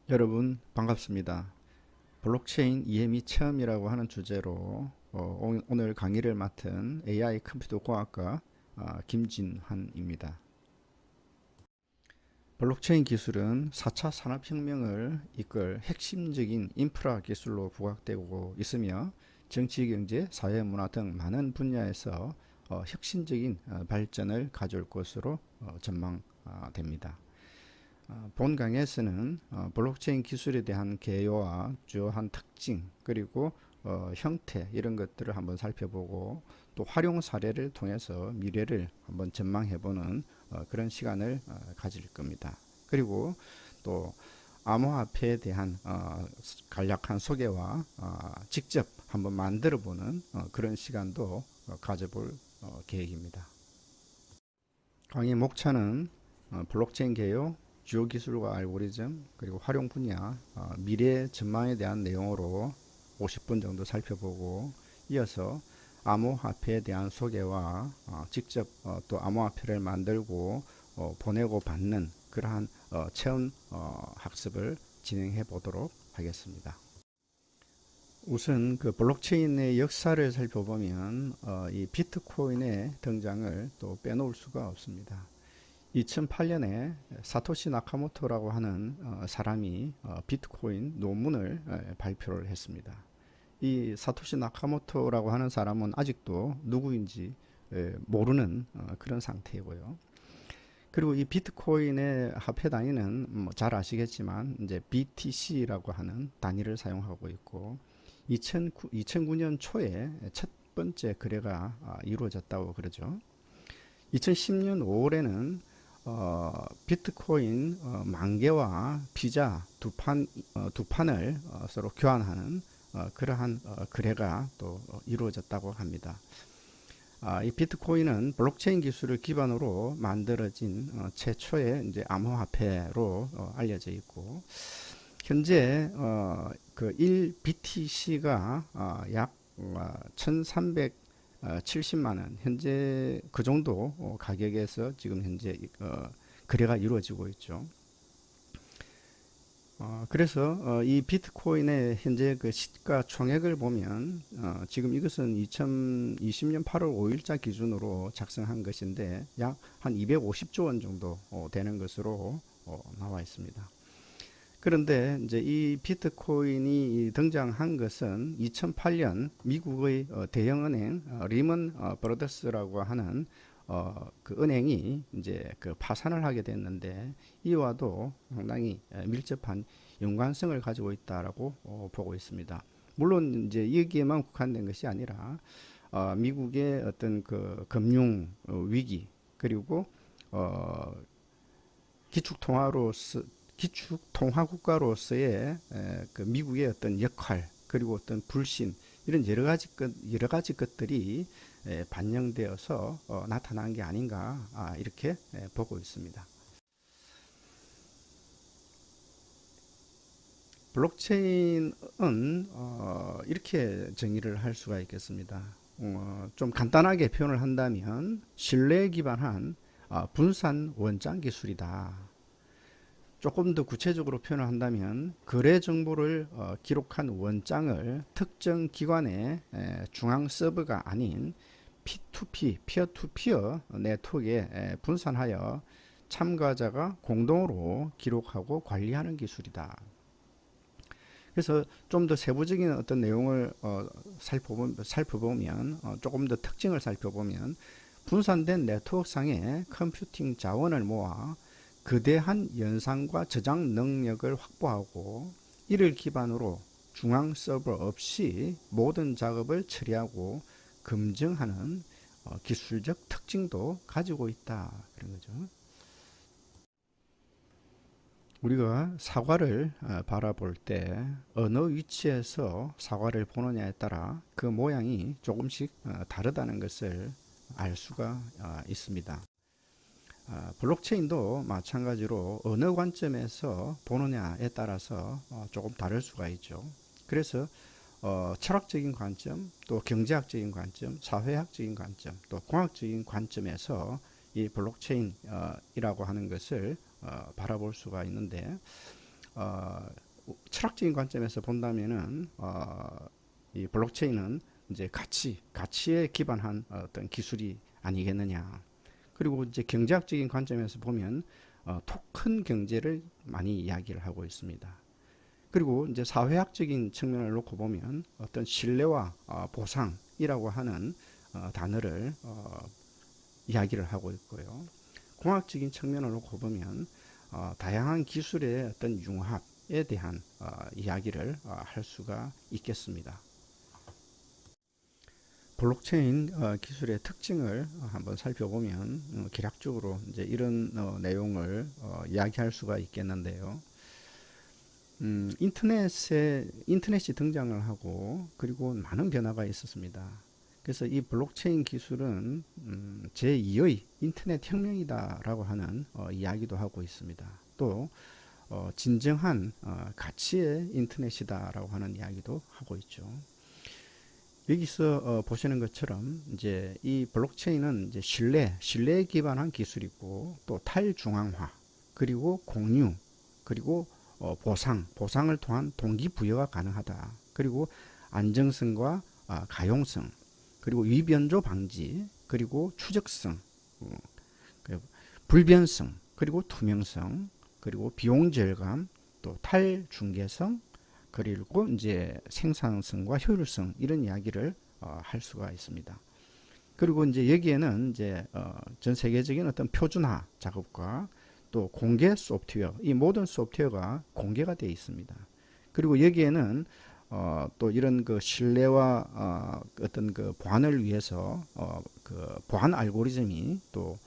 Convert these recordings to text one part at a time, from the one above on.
여러분 반갑습니다. 블록체인 이해 및 체험이라고 하는 주제로 오늘 강의를 맡은 AI 컴퓨터 공학과 김진환입니다. 블록체인 기술은 4차 산업혁명을 이끌 핵심적인 인프라 기술로 부각되고 있으며 정치, 경제, 사회, 문화 등 많은 분야에서 혁신적인 발전을 가져올 것으로 전망됩니다. 본 강의에서는 블록체인 기술에 대한 개요와 주요한 특징 그리고 형태 이런 것들을 한번 살펴보고 또 활용 사례를 통해서 미래를 한번 전망해보는 그런 시간을 가질 겁니다. 그리고 또 암호화폐에 대한 간략한 소개와 직접 한번 만들어보는 그런 시간도 가져볼 계획입니다. 강의 목차는 블록체인 개요, 주요 기술과 알고리즘, 그리고 활용 분야, 미래 전망에 대한 내용으로 50분 정도 살펴보고 이어서 암호화폐에 대한 소개와 직접 또 암호화폐를 만들고 보내고 받는 그러한 체험 학습을 진행해 보도록 하겠습니다. 우선 그 블록체인의 역사를 살펴보면 이 비트코인의 등장을 또 빼놓을 수가 없습니다. 2008년에 사토시 나카모토라고 하는 사람이 비트코인 논문을 발표를 했습니다. 이 사토시 나카모토라고 하는 사람은 아직도 누구인지 모르는 그런 상태이고요. 그리고 이 비트코인의 화폐 단위는 잘 아시겠지만 이제 BTC라고 하는 단위를 사용하고 있고 2009년 초에 첫 번째 거래가 이루어졌다고 그러죠. 2010년 5월에는 비트코인 만 개와 피자 두 판을 서로 교환하는 그러한 거래가 또 이루어졌다고 합니다. 이 비트코인은 블록체인 기술을 기반으로 만들어진 최초의 이제 암호화폐로 알려져 있고 현재 그 1BTC가 약 1370만 원 현재 그 정도 가격에서 지금 현재 거래가 이루어지고 있죠. 그래서 이 비트코인의 현재 그 시가 총액을 보면 지금 이것은 2020년 8월 5일자 기준으로 작성한 것인데 약 한 250조 원 정도 되는 것으로 나와 있습니다. 그런데 이제 이 비트코인이 등장한 것은 2008년 미국의 대형은행 리먼 브러더스라고 하는 그 은행이 이제 그 파산을 하게 됐는데 이와도 상당히 밀접한 연관성을 가지고 있다라고 보고 있습니다. 물론 이제 여기에만 국한된 것이 아니라 미국의 어떤 그 금융 위기 그리고 기축통화 국가로서의 그 미국의 어떤 역할 그리고 어떤 불신 이런 여러 가지 것들이 반영되어서 나타난 게 아닌가 이렇게 보고 있습니다. 블록체인은 이렇게 정의를 할 수가 있겠습니다. 좀 간단하게 표현을 한다면 신뢰에 기반한 분산 원장 기술이다. 조금 더 구체적으로 표현을 한다면 거래 정보를 기록한 원장을 특정 기관의 중앙 서버가 아닌 P2P, 피어-투-피어 네트워크에 분산하여 참가자가 공동으로 기록하고 관리하는 기술이다. 그래서 좀 더 세부적인 어떤 내용을 살펴보면 조금 더 특징을 살펴보면 분산된 네트워크상의 컴퓨팅 자원을 모아 거대한 연산과 저장 능력을 확보하고 이를 기반으로 중앙 서버 없이 모든 작업을 처리하고 검증하는 기술적 특징도 가지고 있다 그런 거죠. 우리가 사과를 바라볼 때 어느 위치에서 사과를 보느냐에 따라 그 모양이 조금씩 다르다는 것을 알 수가 있습니다. 블록체인도 마찬가지로 어느 관점에서 보느냐에 따라서 조금 다를 수가 있죠. 그래서 철학적인 관점, 또 경제학적인 관점, 사회학적인 관점, 또 공학적인 관점에서 이 블록체인이라고 하는 것을 바라볼 수가 있는데 어, 철학적인 관점에서 본다면은 이 블록체인은 이제 가치에 기반한 어떤 기술이 아니겠느냐. 그리고 이제 경제학적인 관점에서 보면 토큰 경제를 많이 이야기를 하고 있습니다. 그리고 이제 사회학적인 측면을 놓고 보면 어떤 신뢰와 보상이라고 하는 단어를 이야기를 하고 있고요. 공학적인 측면을 놓고 보면 다양한 기술의 어떤 융합에 대한 이야기를 할 수가 있겠습니다. 블록체인 기술의 특징을 한번 살펴보면 개략적으로 이제 이런 내용을 이야기할 수가 있겠는데요. 인터넷이 등장을 하고 그리고 많은 변화가 있었습니다. 그래서 이 블록체인 기술은 제2의 인터넷 혁명이다라고 하는 이야기도 하고 있습니다. 또 진정한 가치의 인터넷이다라고 하는 이야기도 하고 있죠. 여기서 보시는 것처럼 이제 이 블록체인은 이제 신뢰에 기반한 기술이고 또 탈중앙화 그리고 공유 그리고 보상을 통한 동기부여가 가능하다. 그리고 안정성과 가용성 그리고 위변조 방지 그리고 추적성 불변성 그리고 투명성 그리고 비용 절감 또 탈중개성 그리고 이제 생산성과 효율성 이런 이야기를 할 수가 있습니다. 그리고 이제 여기에는 이제 전 세계적인 어떤 표준화 작업과 또 공개 소프트웨어 이 모든 소프트웨어가 공개가 되어 있습니다. 그리고 여기에는 또 이런 그 신뢰와 어떤 그 보안을 위해서 그 보안 알고리즘이 또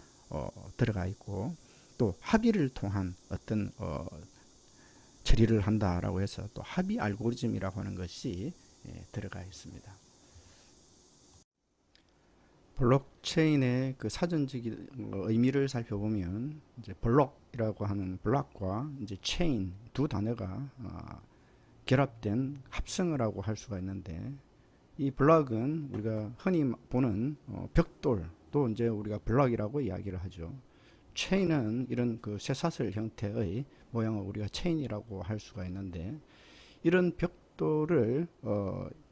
들어가 있고 또 합의를 통한 어떤 처리를 한다라고 해서 또 합의 알고리즘이라고 하는 것이 들어가 있습니다. 블록체인의 그 사전적인 의미를 살펴보면 이제 블록이라고 하는 블록과 이제 체인 두 단어가 결합된 합성을 하고 할 수가 있는데 이 블록은 우리가 흔히 보는 벽돌도 이제 우리가 블록이라고 이야기를 하죠. 체인은 이런 그 쇠사슬 형태의 모양을 우리가 체인이라고 할 수가 있는데 이런 벽돌을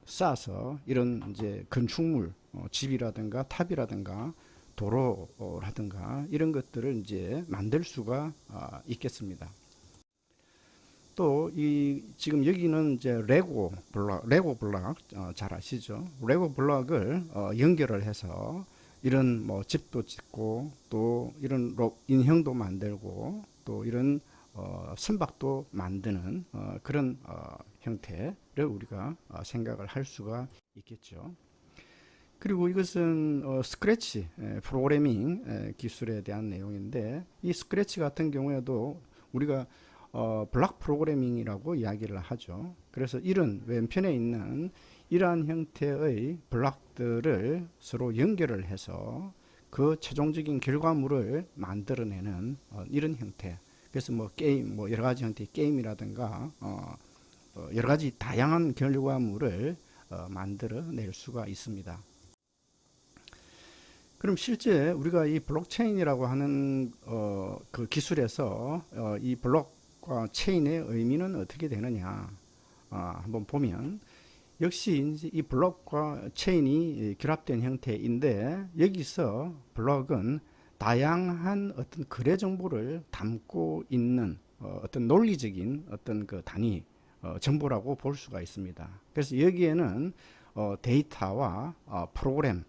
쌓아서 이런 이제 건축물 집이라든가 탑이라든가 도로라든가 이런 것들을 이제 만들 수가 있겠습니다. 또 이 지금 여기는 이제 레고 블록 잘 아시죠? 레고 블록을 연결을 해서 이런 뭐 집도 짓고 또 이런 인형도 만들고 또 이런 선박도 만드는 그런 형태를 우리가 생각을 할 수가 있겠죠. 그리고 이것은 스크래치 프로그래밍 기술에 대한 내용인데 이 스크래치 같은 경우에도 우리가 블록 프로그래밍이라고 이야기를 하죠. 그래서 이런 왼편에 있는 이러한 형태의 블록들을 서로 연결을 해서 그 최종적인 결과물을 만들어내는 이런 형태. 그래서 뭐 게임, 뭐 여러 가지 형태의 게임이라든가 여러 가지 다양한 결과물을 만들어낼 수가 있습니다. 그럼 실제 우리가 이 블록체인이라고 하는 그 기술에서 이 블록과 체인의 의미는 어떻게 되느냐 한번 보면 역시 이 블록과 체인이 결합된 형태인데 여기서 블록은 다양한 어떤 거래 정보를 담고 있는 어떤 논리적인 어떤 그 단위 정보라고 볼 수가 있습니다. 그래서 여기에는 데이터와 프로그램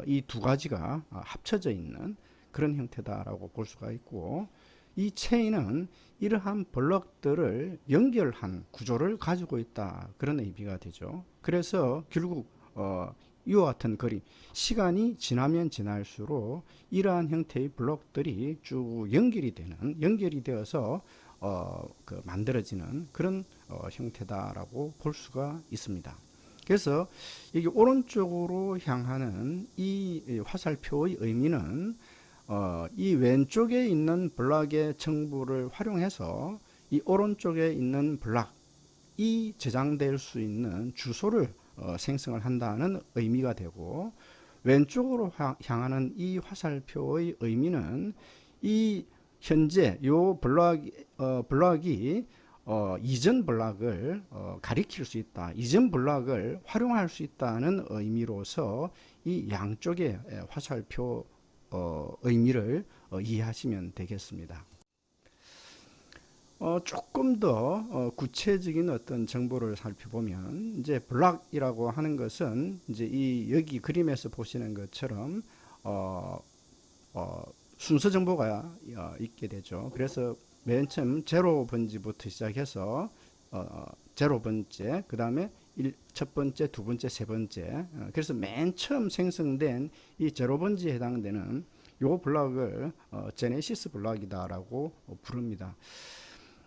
이 두 가지가 합쳐져 있는 그런 형태다라고 볼 수가 있고 이 체인은 이러한 블록들을 연결한 구조를 가지고 있다 그런 의미가 되죠. 그래서 결국 이와 같은 그림 시간이 지나면 지날수록 이러한 형태의 블록들이 쭉 연결이 되어서 그 만들어지는 그런 형태다라고 볼 수가 있습니다. 그래서 여기 오른쪽으로 향하는 이 화살표의 의미는 이 왼쪽에 있는 블록의 정보를 활용해서 이 오른쪽에 있는 블록이 저장될 수 있는 주소를 생성을 한다는 의미가 되고 왼쪽으로 향하는 이 화살표의 의미는 이 현재 요 블록이 이전 블록을 가리킬 수 있다. 이전 블록을 활용할 수 있다는 의미로서 이 양쪽의 화살표 의미를 이해하시면 되겠습니다. 조금 더 구체적인 어떤 정보를 살펴보면 이제 블록이라고 하는 것은 이제 이 여기 그림에서 보시는 것처럼 순서 정보가 있게 되죠. 그래서 맨 처음 제로 번지부터 시작해서 제로 번째, 그 다음에 첫 번째, 두 번째, 세 번째. 그래서 맨 처음 생성된 이 제로 번지에 해당되는 요 블록을 제네시스 블록이다라고 부릅니다.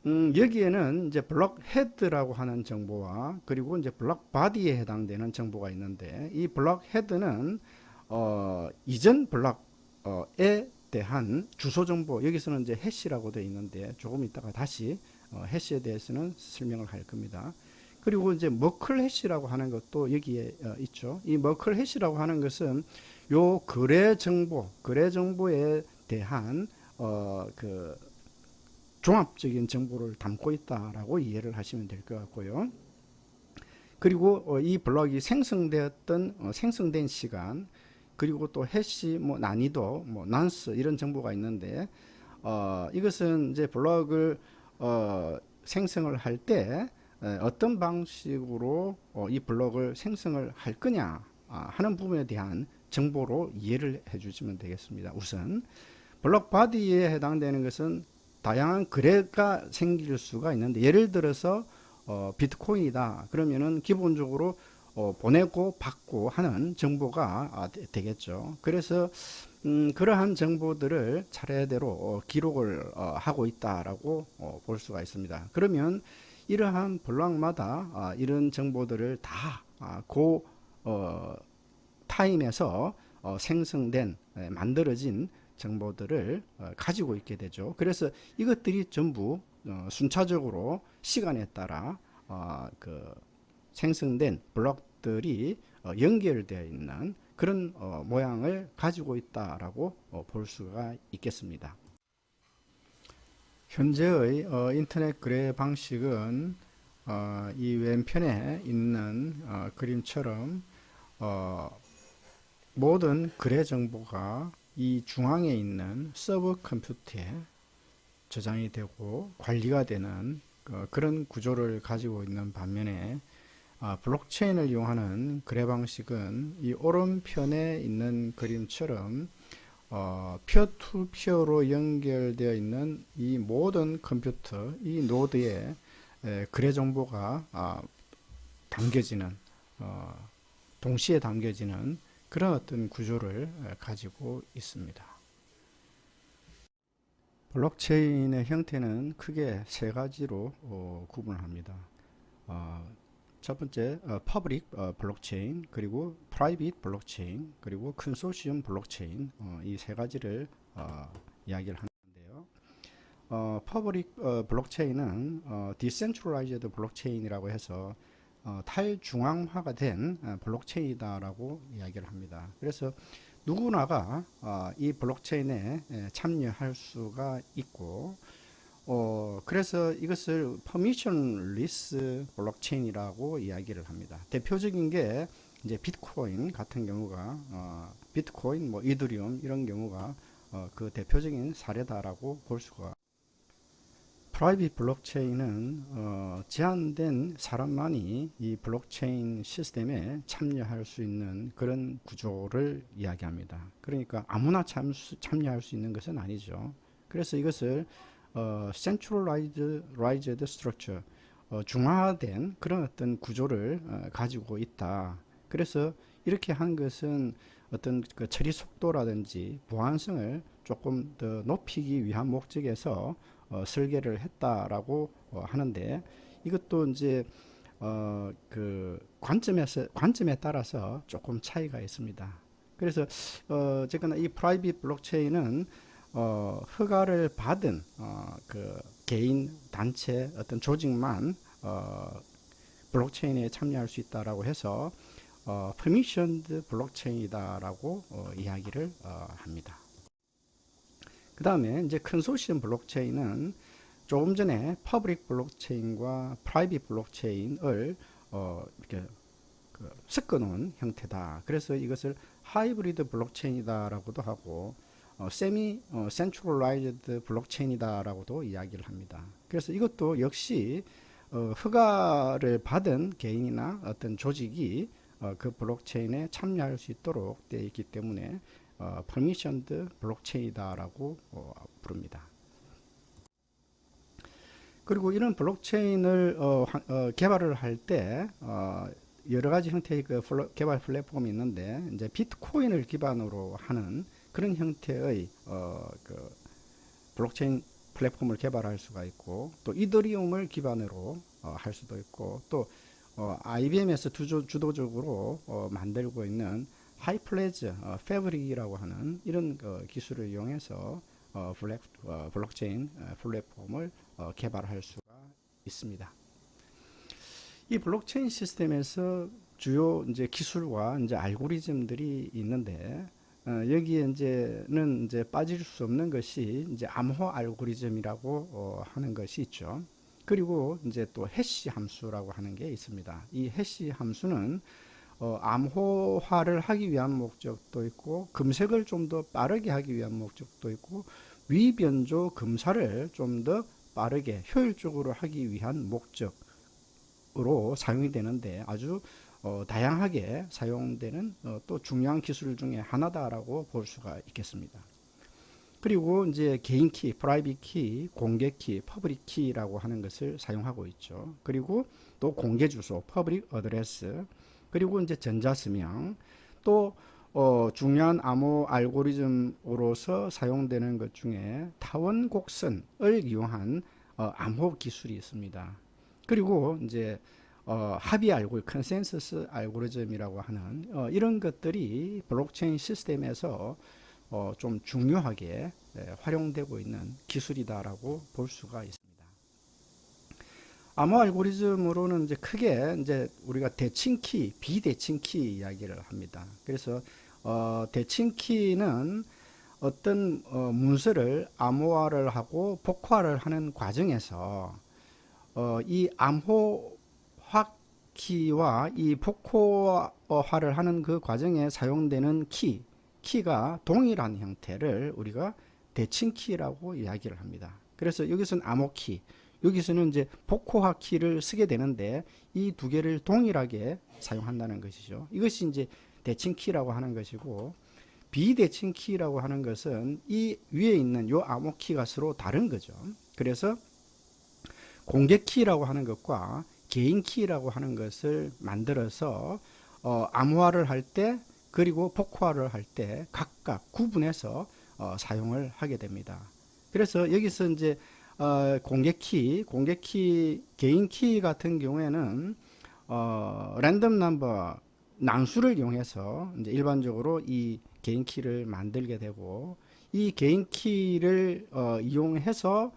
여기에는 이제 블록 헤드라고 하는 정보와 그리고 이제 블록 바디에 해당되는 정보가 있는데 이 블록 헤드는 이전 블록에 대한 주소 정보, 여기서는 이제 해시라고 되어 있는데 조금 이따가 다시 해시에 대해서는 설명을 할 겁니다. 그리고 이제 머클 해시라고 하는 것도 여기에 있죠. 이 머클 해시라고 하는 것은 요 거래 정보에 대한 그 종합적인 정보를 담고 있다라고 이해를 하시면 될 것 같고요. 그리고 이 블록이 생성된 시간, 그리고 또 해시, 뭐 난이도, 뭐 난스 이런 정보가 있는데 이것은 이제 블록을 생성을 할 때 어떤 방식으로 이 블록을 생성을 할 거냐 하는 부분에 대한 정보로 이해를 해주시면 되겠습니다. 우선 블록 바디에 해당되는 것은 다양한 거래가 생길 수가 있는데 예를 들어서 비트코인이다 그러면은 기본적으로 보내고 받고 하는 정보가 되겠죠. 그래서 그러한 정보들을 차례대로 기록을 하고 있다라고 볼 수가 있습니다. 그러면 이러한 블록마다 이런 정보들을 다 타임에서 생성된 만들어진 정보들을 가지고 있게 되죠. 그래서 이것들이 전부 순차적으로 시간에 따라 그 생성된 블록들이 연결되어 있는 그런 모양을 가지고 있다라고 볼 수가 있겠습니다. 현재의 인터넷 거래 방식은 이 왼편에 있는 그림처럼 모든 거래 정보가 이 중앙에 있는 서버 컴퓨터에 저장이 되고 관리가 되는 그런 구조를 가지고 있는 반면에 블록체인을 이용하는 거래 방식은 이 오른편에 있는 그림처럼 피어투피어로 연결되어 있는 이 모든 컴퓨터, 이 노드에 거래 정보가 담겨지는 동시에 담겨지는 그런 어떤 구조를 가지고 있습니다. 블록체인의 형태는 크게 세 가지로 구분합니다. 첫 번째 퍼블릭 블록체인, 그리고 프라이빗 블록체인, 그리고 컨소시엄 블록체인, 이 세 가지를 이야기를 하는데요. 퍼블릭 블록체인은 디센트럴라이즈드 블록체인이라고 해서 탈중앙화가 된 블록체인이다라고 이야기를 합니다. 그래서 누구나가 이 블록체인에 참여할 수가 있고 그래서 이것을 permissionless 블록체인이라고 이야기를 합니다. 대표적인 게 이제 비트코인 같은 경우가 비트코인, 뭐 이더리움 이런 경우가 그 대표적인 사례다라고 볼 수가. 프라이빗 블록체인은 제한된 사람만이 이 블록체인 시스템에 참여할 수 있는 그런 구조를 이야기합니다. 그러니까 아무나 참여할 수 있는 것은 아니죠. 그래서 이것을 centralized structure, 중화된 그런 어떤 구조를 가지고 있다. 그래서 이렇게 한 것은 어떤 그 처리 속도라든지 보안성을 조금 더 높이기 위한 목적에서 설계를 했다라고 하는데 이것도 이제 그 관점에 따라서 조금 차이가 있습니다. 그래서 어쨌거나 이 프라이빗 블록체인은 허가를 받은 그 개인, 단체, 어떤 조직만 블록체인에 참여할 수 있다라고 해서 permissioned 블록체인이다라고 이야기를 합니다. 그 다음에 이제 컨소시엄 블록체인은 조금 전에 퍼블릭 블록체인과 프라이빗 블록체인을 이렇게 섞어 놓은 형태다. 그래서 이것을 하이브리드 블록체인이다라고도 하고 세미 센트럴라이즈드 블록체인이다라고도 이야기를 합니다. 그래서 이것도 역시 허가를 받은 개인이나 어떤 조직이 그 블록체인에 참여할 수 있도록 되어 있기 때문에 퍼미션드 블록체인이다라고 부릅니다. 그리고 이런 블록체인을 개발을 할 때 여러 가지 형태의 그 개발 플랫폼이 있는데 이제 비트코인을 기반으로 하는 그런 형태의 그 블록체인 플랫폼을 개발할 수가 있고 또 이더리움을 기반으로 할 수도 있고 또 IBM에서 주도적으로 만들고 있는 하이플레즈 패브릭이라고 하는 이런 기술을 이용해서 블록체인 플랫폼을 개발할 수가 있습니다. 이 블록체인 시스템에서 주요 이제 기술과 이제 알고리즘들이 있는데 여기에 이제 빠질 수 없는 것이 이제 암호 알고리즘이라고 하는 것이 있죠. 그리고 이제 또 해시 함수라고 하는 게 있습니다. 이 해시 함수는 암호화를 하기 위한 목적도 있고 검색을 좀 더 빠르게 하기 위한 목적도 있고 위변조 검사를 좀 더 빠르게 효율적으로 하기 위한 목적으로 사용이 되는데 아주 다양하게 사용되는 또 중요한 기술 중에 하나다라고 볼 수가 있겠습니다. 그리고 이제 개인 키, 프라이빗 키, 공개 키, 퍼블릭 키라고 하는 것을 사용하고 있죠. 그리고 또 공개 주소, 퍼블릭 어드레스, 그리고 이제 전자서명, 또 중요한 암호 알고리즘으로서 사용되는 것 중에 타원 곡선을 이용한 암호 기술이 있습니다. 그리고 이제 합의 알고리즘, 컨센서스 알고리즘이라고 하는 이런 것들이 블록체인 시스템에서 좀 중요하게 활용되고 있는 기술이다라고 볼 수가 있습니다. 암호 알고리즘으로는 이제 크게 이제 우리가 대칭키, 비대칭키 이야기를 합니다. 그래서 대칭키는 어떤 문서를 암호화를 하고 복화를 하는 과정에서 이 암호화 키와 이 복호화를 하는 그 과정에 사용되는 키가 동일한 형태를 우리가 대칭키라고 이야기를 합니다. 그래서 여기서는 암호키, 여기서는 이제 복호화 키를 쓰게 되는데 이 두 개를 동일하게 사용한다는 것이죠. 이것이 이제 대칭키라고 하는 것이고 비대칭키라고 하는 것은 이 위에 있는 요 암호키가 서로 다른 거죠. 그래서 공개키라고 하는 것과 개인키라고 하는 것을 만들어서 암호화를 할 때 그리고 복호화를 할 때 각각 구분해서 사용을 하게 됩니다. 그래서 여기서 이제 공개키, 개인키 같은 경우에는 랜덤 넘버 낭수를 이용해서 이제 일반적으로 이 개인키를 만들게 되고 이 개인키를 이용해서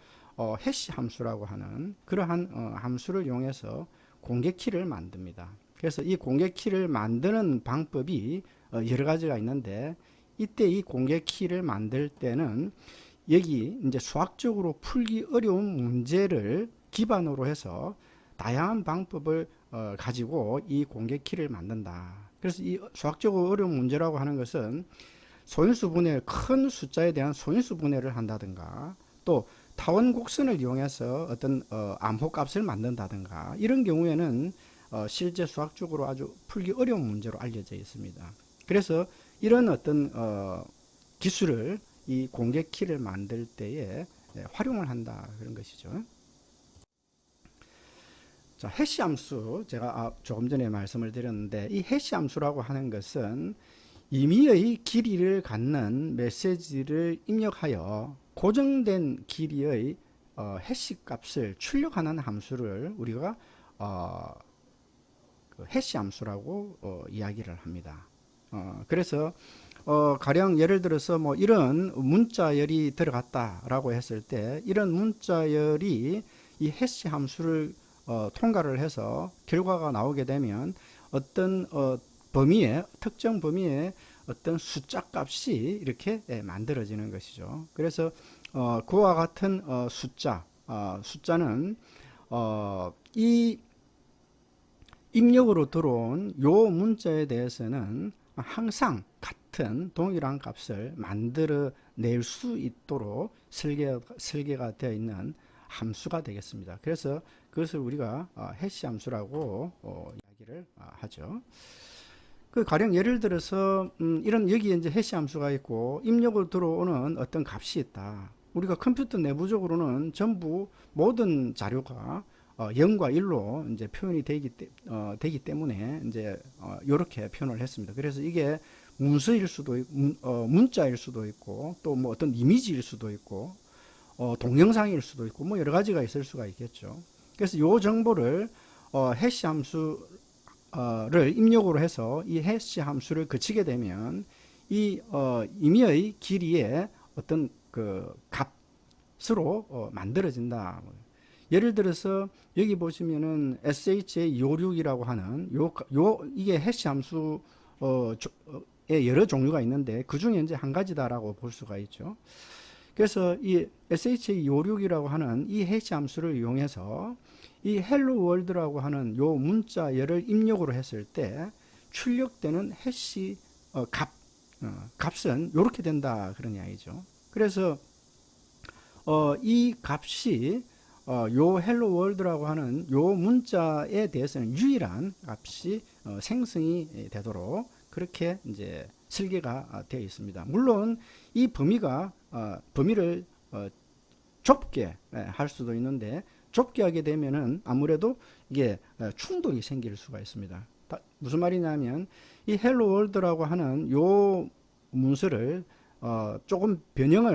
해시 함수라고 하는 그러한 함수를 이용해서 공개키를 만듭니다. 그래서 이 공개키를 만드는 방법이 여러 가지가 있는데 이때 이 공개키를 만들 때는 여기 이제 수학적으로 풀기 어려운 문제를 기반으로 해서 다양한 방법을 가지고 이 공개키를 만든다. 그래서 이 수학적으로 어려운 문제라고 하는 것은 소인수 분해, 큰 숫자에 대한 소인수 분해를 한다든가 또 타원 곡선을 이용해서 어떤 암호 값을 만든다든가 이런 경우에는 실제 수학적으로 아주 풀기 어려운 문제로 알려져 있습니다. 그래서 이런 어떤 기술을 이 공개키를 만들 때에 활용을 한다 그런 것이죠. 자, 해시 함수 제가 조금 전에 말씀을 드렸는데 이 해시 함수라고 하는 것은 임의의 길이를 갖는 메시지를 입력하여 고정된 길이의 해시 값을 출력하는 함수를 우리가 그 해시 함수라고 이야기를 합니다. 그래서 가령 예를 들어서 뭐 이런 문자열이 들어갔다라고 했을 때 이런 문자열이 이 해시 함수를 통과를 해서 결과가 나오게 되면 어떤 범위에 특정 범위에 어떤 숫자 값이 이렇게 만들어지는 것이죠. 그래서 그와 같은 숫자 숫자는 이 입력으로 들어온 요 문자에 대해서는 항상 같은 동일한 값을 만들어낼 수 있도록 설계가 되어 있는 함수가 되겠습니다. 그래서 그것을 우리가 해시 함수라고 이야기를 하죠. 그 가령 예를 들어서 이런 여기에 이제 해시 함수가 있고 입력으로 들어오는 어떤 값이 있다. 우리가 컴퓨터 내부적으로는 전부 모든 자료가 0과 1로 이제 표현이 되기 때문에 이제 이렇게 표현을 했습니다. 그래서 이게 문서일 수도 있고, 문자일 수도 있고, 또 뭐 어떤 이미지일 수도 있고, 동영상일 수도 있고, 뭐 여러 가지가 있을 수가 있겠죠. 그래서 이 정보를 해시 함수를 입력으로 해서 이 해시 함수를 거치게 되면 이 임의의 길이의 어떤 그 값으로 만들어진다. 예를 들어서 여기 보시면은 SHA256이라고 하는 이게 해시 함수의 여러 종류가 있는데 그 중에 이제 한 가지다라고 볼 수가 있죠. 그래서 이 SHA256이라고 하는 이 해시 함수를 이용해서 이 헬로 월드라고 하는 요 문자열을 입력으로 했을 때 출력되는 해시 값은 이렇게 된다 그런 이야기죠. 그래서 이 값이 요 헬로 월드라고 하는 요 문자에 대해서는 유일한 값이 생성이 되도록 그렇게 이제 설계가 되어 있습니다. 물론 이 범위를 좁게 할 수도 있는데 좁게 하게 되면은 아무래도 이게 충돌이 생길 수가 있습니다. 무슨 말이냐면 이 헬로 월드라고 하는 요 문서를 조금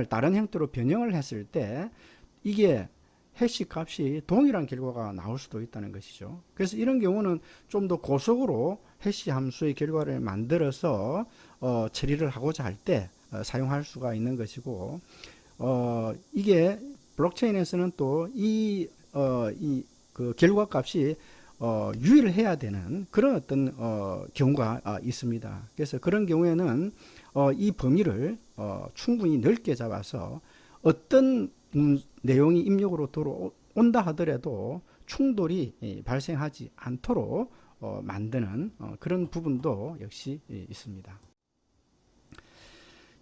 다른 형태로 변형을 했을 때 이게 해시 값이 동일한 결과가 나올 수도 있다는 것이죠. 그래서 이런 경우는 좀 더 고속으로 해시 함수의 결과를 만들어서 처리를 하고자 할 때 사용할 수가 있는 것이고, 이게 블록체인에서는 또 그 결과 값이 유일해야 되는 그런 어떤 경우가 있습니다. 그래서 그런 경우에는 이 범위를 충분히 넓게 잡아서 어떤 내용이 입력으로 들어온다 하더라도 충돌이 발생하지 않도록 만드는 그런 부분도 역시 있습니다.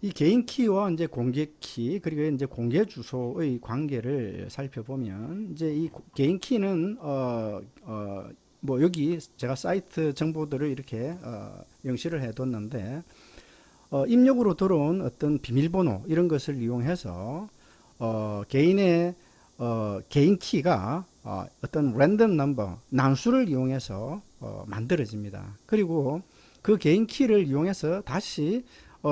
이 개인 키와 이제 공개 키 그리고 이제 공개 주소의 관계를 살펴보면 이제 이 개인 키는 뭐 여기 제가 사이트 정보들을 이렇게 명시를 해뒀는데 입력으로 들어온 어떤 비밀번호 이런 것을 이용해서 개인의 개인 키가 어떤 랜덤 넘버 난수를 이용해서 만들어집니다. 그리고 그 개인 키를 이용해서 다시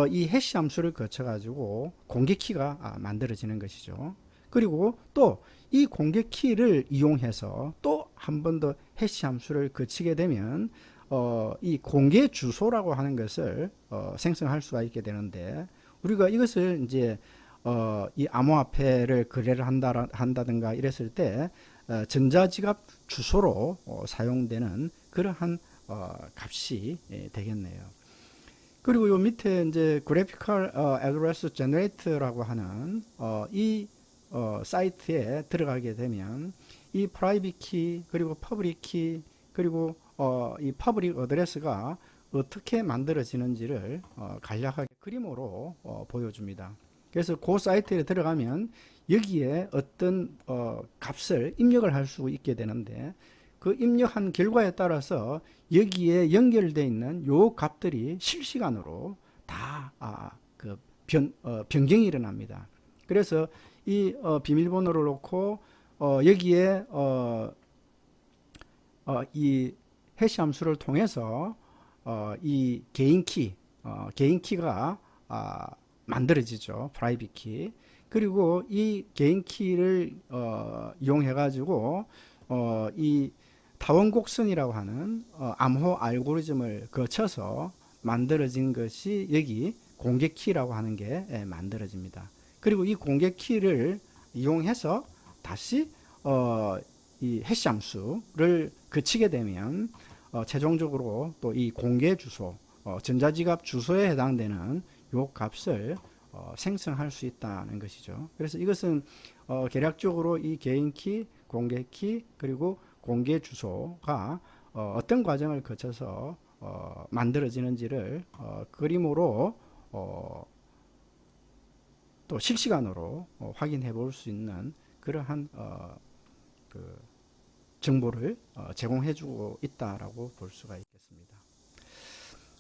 이 해시 함수를 거쳐 가지고 공개 키가 만들어지는 것이죠. 그리고 또 이 공개 키를 이용해서 또 한 번 더 해시 함수를 거치게 되면 이 공개 주소라고 하는 것을 생성할 수가 있게 되는데 우리가 이것을 이제 이 암호화폐를 거래를 한다든가 이랬을 때 전자지갑 주소로 사용되는 그러한 값이 되겠네요. 그리고 요 밑에 이제 Graphical Address Generator라고 하는 이 사이트에 들어가게 되면 이 프라이빗 키 그리고 퍼블릭 키 그리고 이 퍼블릭 어드레스가 어떻게 만들어지는지를 간략하게 그림으로 보여줍니다. 그래서 그 사이트에 들어가면 여기에 어떤 값을 입력을 할 수 있게 되는데 그 입력한 결과에 따라서 여기에 연결되어 있는 요 값들이 실시간으로 다 변경이 일어납니다. 그래서 이 비밀번호를 놓고 여기에 이 해시 함수를 통해서 이 개인 키가 만들어지죠. 프라이빗 키. 그리고 이 개인 키를 이용해 가지고 이 타원곡선이라고 하는 암호 알고리즘을 거쳐서 만들어진 것이 여기 공개 키라고 하는 게 만들어집니다. 그리고 이 공개 키를 이용해서 다시 이 해시 함수를 거치게 되면 최종적으로 또 이 공개 주소, 전자지갑 주소에 해당되는 요 값을 생성할 수 있다는 것이죠. 그래서 이것은 계략적으로 이 개인키, 공개키, 그리고 공개 주소가 어떤 과정을 거쳐서 만들어지는지를 그림으로 또 실시간으로 확인해 볼 수 있는 그러한 그 정보를 제공해 주고 있다라고 볼 수가 있겠습니다.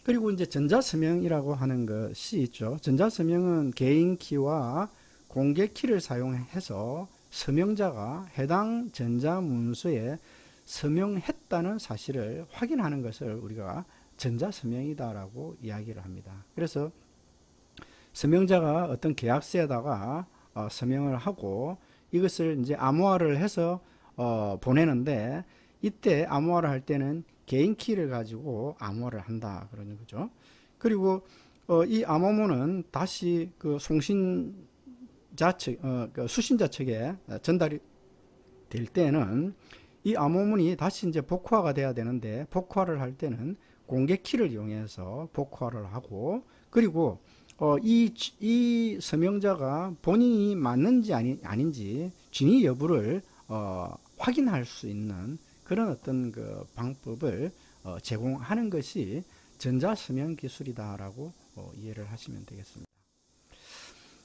그리고 이제 전자서명이라고 하는 것이 있죠. 전자서명은 개인키와 공개키를 사용해서 서명자가 해당 전자문서에 서명했다는 사실을 확인하는 것을 우리가 전자서명이다라고 이야기를 합니다. 그래서 서명자가 어떤 계약서에다가 서명을 하고 이것을 이제 암호화를 해서 보내는데, 이때 암호화를 할 때는 개인 키를 가지고 암호화를 한다 그러는 거죠. 그리고 이 암호문은 다시 그 송신자 측, 그 수신자 측에 전달이 될 때는 이 암호문이 다시 이제 복화가 돼야 되는데, 복화를 할 때는 공개 키를 이용해서 복화를 하고, 그리고 이 서명자가 본인이 맞는지 아닌지 진위 여부를 확인할 수 있는 그런 어떤 그 방법을 제공하는 것이 전자서명 기술이다라고 이해를 하시면 되겠습니다.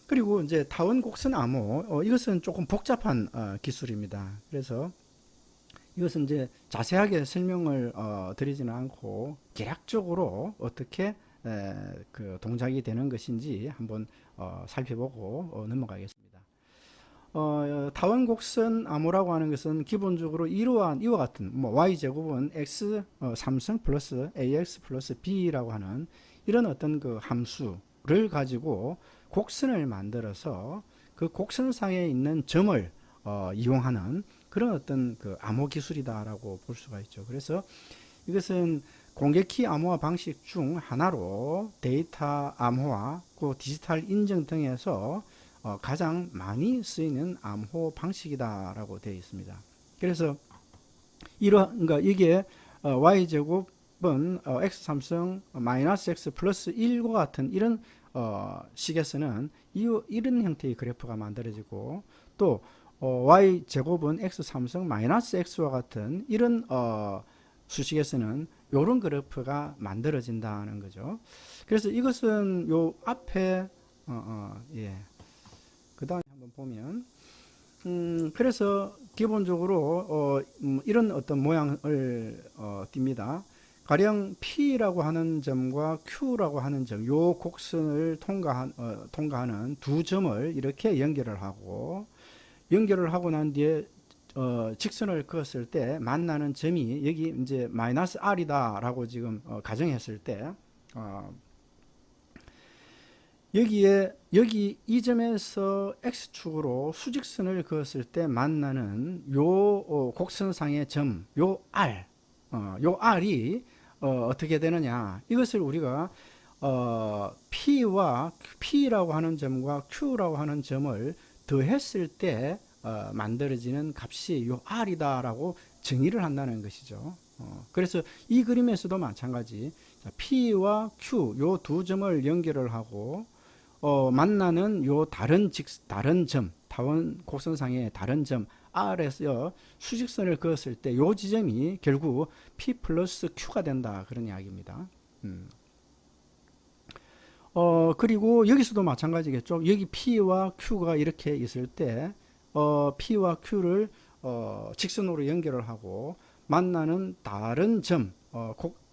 그리고 이제 타원 곡선 암호, 이것은 조금 복잡한 기술입니다. 그래서 이것은 이제 자세하게 설명을 드리지는 않고 계략적으로 어떻게 그 동작이 되는 것인지 한번 살펴보고 넘어가겠습니다. 타원 곡선 암호라고 하는 것은 기본적으로 이와 같은 y제곱은 x 3승 플러스 ax 플러스 b라고 하는 이런 어떤 그 함수를 가지고 곡선을 만들어서 그 곡선상에 있는 점을 이용하는 그런 어떤 그 암호 기술이다라고 볼 수가 있죠. 그래서 이것은 공개키 암호화 방식 중 하나로 데이터 암호화, 그 디지털 인증 등에서 가장 많이 쓰이는 암호 방식이다라고 되어 있습니다. 그래서 그러니까 이게 y제곱은 x3승 마이너스 x 플러스 1과 같은 이런 식에서는 이런 형태의 그래프가 만들어지고, 또 y제곱은 x3승 마이너스 x와 같은 이런 수식에서는 이런 그래프가 만들어진다는 거죠. 그래서 이것은 요 앞에 그 다음에 한번 보면 그래서 기본적으로 이런 어떤 모양을 띱니다. 가령 P라고 하는 점과 Q라고 하는 점, 요 곡선을 통과하는 두 점을 이렇게 연결을 하고 난 뒤에 직선을 그었을 때 만나는 점이 여기 이제 마이너스 R이다라고 지금 가정했을 때 여기 이 점에서 X축으로 수직선을 그었을 때 만나는 요 곡선상의 점, 요 R이 어떻게 되느냐, 이것을 우리가 P라고 하는 점과 Q라고 하는 점을 더했을 때 만들어지는 값이 요 R이다라고 정의를 한다는 것이죠. 그래서 이 그림에서도 마찬가지, P와 Q 요 두 점을 연결을 하고 만나는 요 다른 점, 타원 곡선상의 다른 점 R에서 수직선을 그었을 때 요 지점이 결국 P 플러스 Q가 된다, 그런 이야기입니다. 그리고 여기서도 마찬가지겠죠. 여기 P와 Q가 이렇게 있을 때 P와 Q를 직선으로 연결을 하고 만나는 다른 점,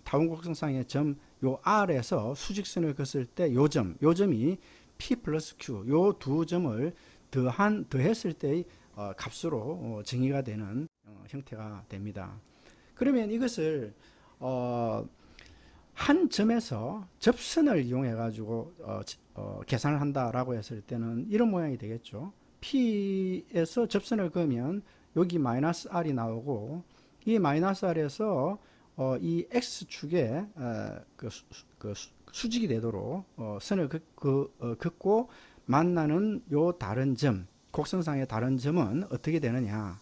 타원 곡선상의 점, 요 R에서 수직선을 그었을 때 요 점이 P 플러스 Q, 요 두 점을 더했을 때의 값으로 정의가 되는 형태가 됩니다. 그러면 이것을 한 점에서 접선을 이용해 가지고 계산을 한다라고 했을 때는 이런 모양이 되겠죠. P에서 접선을 그으면 여기 마이너스 R이 나오고, 이 마이너스 R에서 이 X축에 그 수직이 되도록 선을 긋고 만나는 요 다른 점, 곡선상의 다른 점은 어떻게 되느냐,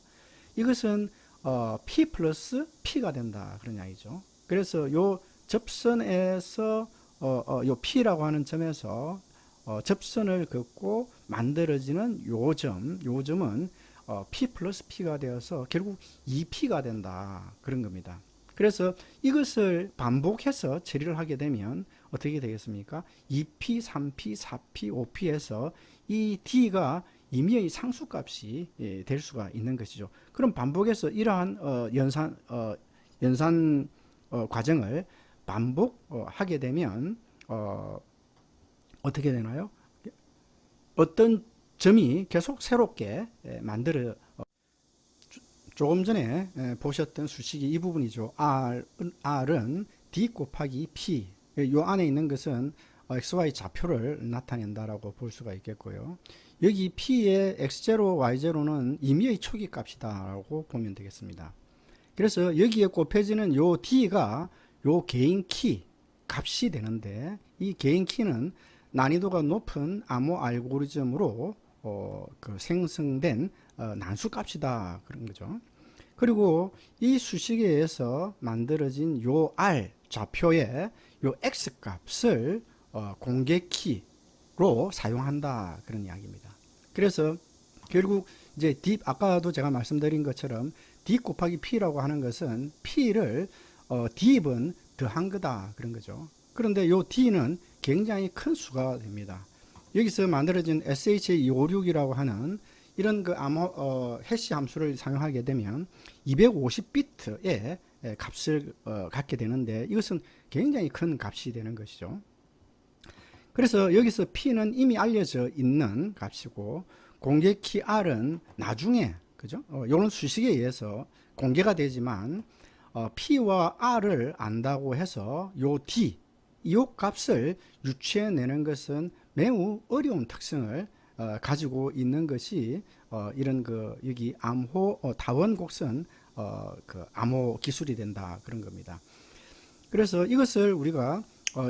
이것은 P 플러스 P가 된다, 그런 이야기죠. 그래서 요 접선에서 요 P라고 하는 점에서 접선을 긋고 만들어지는 요점은 P 플러스 P가 되어서 결국 2P가 된다. 그런 겁니다. 그래서 이것을 반복해서 처리를 하게 되면 어떻게 되겠습니까? 2P, 3P, 4P, 5P에서 이 D가 임의의 상수값이 될 수가 있는 것이죠. 그럼 반복해서 이러한 연산 과정을 반복하게 되면 어떻게 되나요? 어떤 점이 계속 새롭게 만들어 조금 전에 보셨던 수식이 이 부분이죠. R은 D 곱하기 P. 이 안에 있는 것은 XY 좌표를 나타낸다라고 볼 수가 있겠고요. 여기 P의 X0, Y0는 임의의 초기 값이다라고 보면 되겠습니다. 그래서 여기에 곱해지는 요 D가 요 개인 키 값이 되는데 이 개인 키는 난이도가 높은 암호 알고리즘으로 생성된 난수 값이다 그런 거죠. 그리고 이 수식에 의해서 만들어진 요 R 좌표의 요 X 값을 공개 키로 사용한다 그런 이야기입니다. 그래서 결국 이제 D 아까도 제가 말씀드린 것처럼 D 곱하기 P라고 하는 것은 P를 D입은 더한 거다 그런 거죠. 그런데 요 D는 굉장히 큰 수가 됩니다. 여기서 만들어진 SHA256이라고 하는 이런 그 해시 함수를 사용하게 되면 250비트의 값을 갖게 되는데 이것은 굉장히 큰 값이 되는 것이죠. 그래서 여기서 P는 이미 알려져 있는 값이고 공개 키 R은 나중에 그죠? 이런 수식에 의해서 공개가 되지만 P와 R을 안다고 해서 요 D 이 값을 유추해내는 것은 매우 어려운 특성을 가지고 있는 것이 이런 그 여기 암호 다원 곡선 그 암호 기술이 된다 그런 겁니다. 그래서 이것을 우리가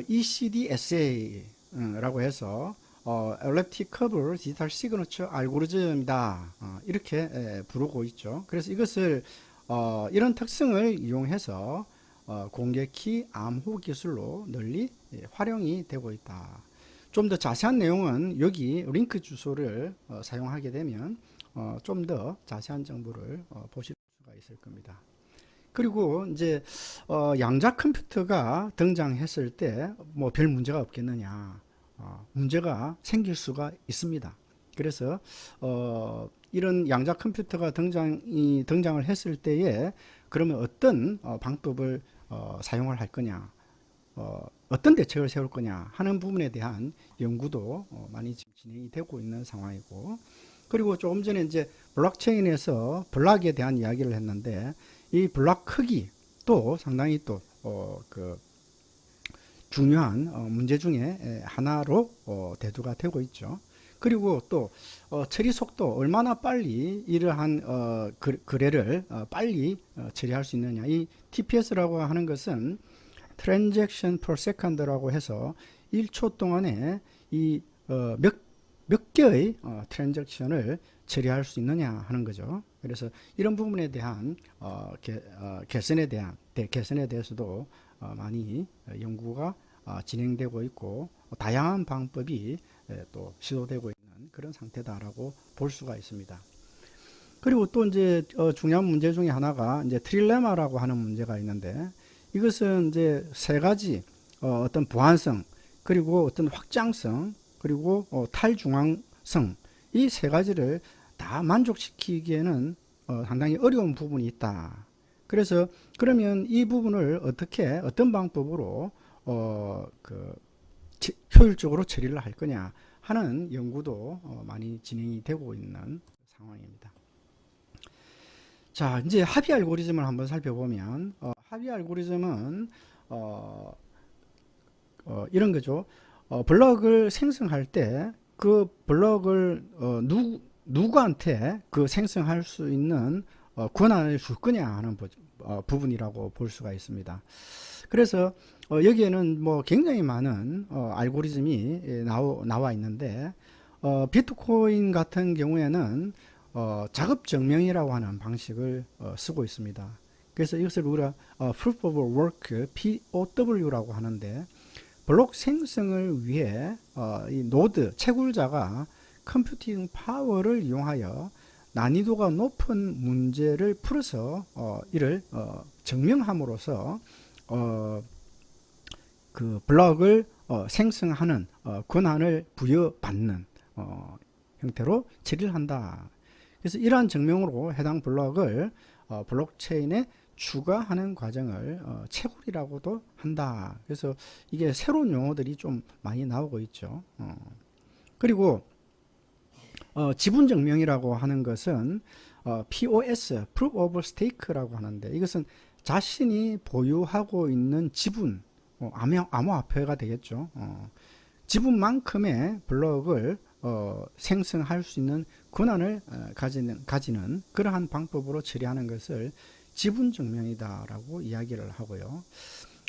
ECDSA라고 해서 Elliptic Curve Digital Signature 알고리즘이다 이렇게 부르고 있죠. 그래서 이것을 이런 특성을 이용해서 공개키 암호 기술로 널리 활용이 되고 있다. 좀 더 자세한 내용은 여기 링크 주소를 사용하게 되면 좀 더 자세한 정보를 보실 수가 있을 겁니다. 그리고 이제 양자 컴퓨터가 등장했을 때 뭐 별 문제가 없겠느냐? 문제가 생길 수가 있습니다. 그래서 이런 양자 컴퓨터가 등장을 했을 때에 그러면 어떤 방법을 사용을 할 거냐, 어떤 대책을 세울 거냐 하는 부분에 대한 연구도 많이 진행이 되고 있는 상황이고, 그리고 조금 전에 이제 블록체인에서 블록에 대한 이야기를 했는데 이 블록 크기도 상당히 또 그 중요한 문제 중에 하나로 대두가 되고 있죠. 그리고 또 처리 속도 얼마나 빨리 이러한 거래를 빨리 처리할 수 있느냐. 이 TPS라고 하는 것은 Transaction per Second라고 해서 1초 동안에 이 몇 개의 트랜잭션을 처리할 수 있느냐 하는 거죠. 그래서 이런 부분에 대한 개선에 대해서도 많이 연구가 진행되고 있고 다양한 방법이 또 시도되고 있는 그런 상태다라고 볼 수가 있습니다. 그리고 또 이제 중요한 문제 중에 하나가 이제 트릴레마라고 하는 문제가 있는데 이것은 이제 세 가지 어떤 보안성 그리고 어떤 확장성 그리고 탈중앙성 이 세 가지를 다 만족시키기에는 상당히 어려운 부분이 있다. 그래서 그러면 이 부분을 어떤 방법으로 효율적으로 처리를 할 거냐 하는 연구도 많이 진행이 되고 있는 상황입니다. 자, 이제 합의 알고리즘을 한번 살펴보면 합의 알고리즘은 이런 거죠. 블럭을 생성할 때 그 블럭을 누구한테 그 생성할 수 있는 권한을 줄 거냐 하는 부분이라고 볼 수가 있습니다. 그래서 여기에는 뭐 굉장히 많은 알고리즘이 나와 있는데 비트코인 같은 경우에는 작업 증명이라고 하는 방식을 쓰고 있습니다. 그래서 이것을 우리가 Proof of Work (POW라고 하는데 블록 생성을 위해 이 노드 채굴자가 컴퓨팅 파워를 이용하여 난이도가 높은 문제를 풀어서 이를 증명함으로써 그 블록을 생성하는 권한을 부여받는 형태로 처리를 한다. 그래서 이러한 증명으로 해당 블록을 블록체인에 추가하는 과정을 채굴이라고도 한다. 그래서 이게 새로운 용어들이 좀 많이 나오고 있죠. 그리고 지분 증명이라고 하는 것은 POS, Proof of Stake라고 하는데, 이것은 자신이 보유하고 있는 지분, 암호화폐가 되겠죠. 지분만큼의 블록을 생성할 수 있는 권한을 가지는 그러한 방법으로 처리하는 것을 지분 증명이다라고 이야기를 하고요.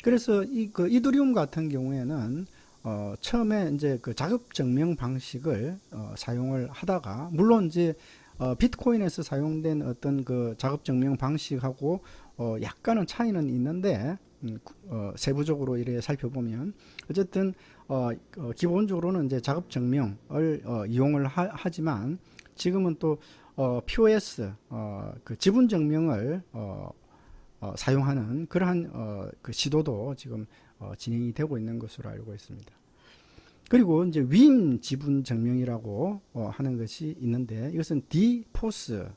그래서 그 이더리움 같은 경우에는 처음에 이제 그 자급 증명 방식을 사용을 하다가, 물론 이제 비트코인에서 사용된 어떤 그 자급 증명 방식하고 약간은 차이는 있는데, 세부적으로 이렇게 살펴보면 어쨌든 기본적으로는 이제 자급 증명을 이용을 하지만, 지금은 또 POS 그 지분 증명을 사용하는 그러한 그 시도도 지금 진행이 되고 있는 것으로 알고 있습니다. 그리고 이제 위임 지분 증명이라고 하는 것이 있는데, 이것은 DPoS,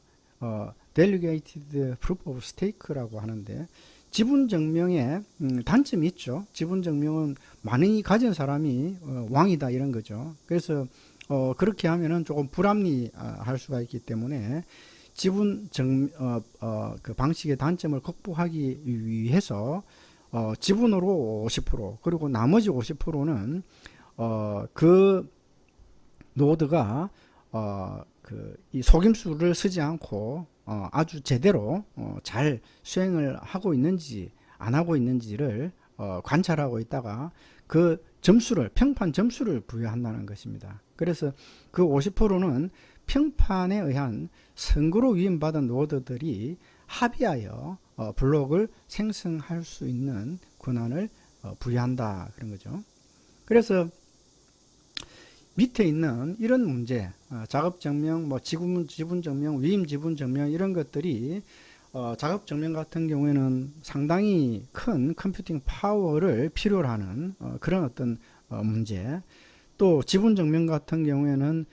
Delegated Proof of Stake라고 하는데, 지분 증명에 단점이 있죠. 지분 증명은 많이 가진 사람이 왕이다 이런 거죠. 그래서 그렇게 하면은 조금 불합리할 수가 있기 때문에 지분 그 방식의 단점을 극복하기 위해서 지분으로 50% 그리고 나머지 50%는 그 노드가 이 속임수를 쓰지 않고 아주 제대로 잘 수행을 하고 있는지 안 하고 있는지를 관찰하고 있다가 그 점수를, 평판 점수를 부여한다는 것입니다. 그래서 그 50%는 평판에 의한 선거로 위임받은 노드들이 합의하여 블록을 생성할 수 있는 권한을 부여한다, 그런 거죠. 그래서 밑에 있는 이런 문제, 작업증명, 뭐 지분증명, 위임지분증명 이런 것들이 작업증명 같은 경우에는 상당히 큰 컴퓨팅 파워를 필요로 하는 그런 어떤 문제, 또 지분증명 같은 경우에는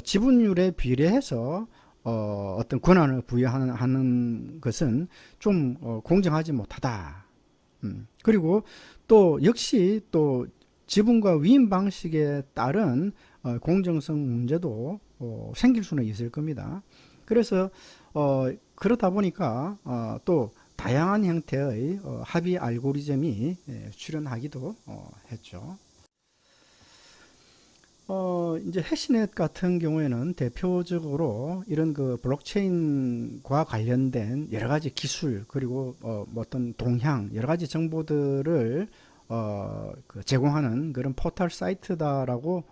지분율에 비례해서 어떤 권한을 부여하는 것은 좀 공정하지 못하다. 그리고 또 역시 또 지분과 위임 방식에 따른 공정성 문제도 생길 수는 있을 겁니다. 그래서 그렇다 보니까 또 다양한 형태의 합의 알고리즘이 출현하기도 했죠. 이제 해시넷 같은 경우에는 대표적으로 이런 그 블록체인과 관련된 여러 가지 기술, 그리고 뭐 어떤 동향, 여러 가지 정보들을 그 제공하는 그런 포털 사이트다라고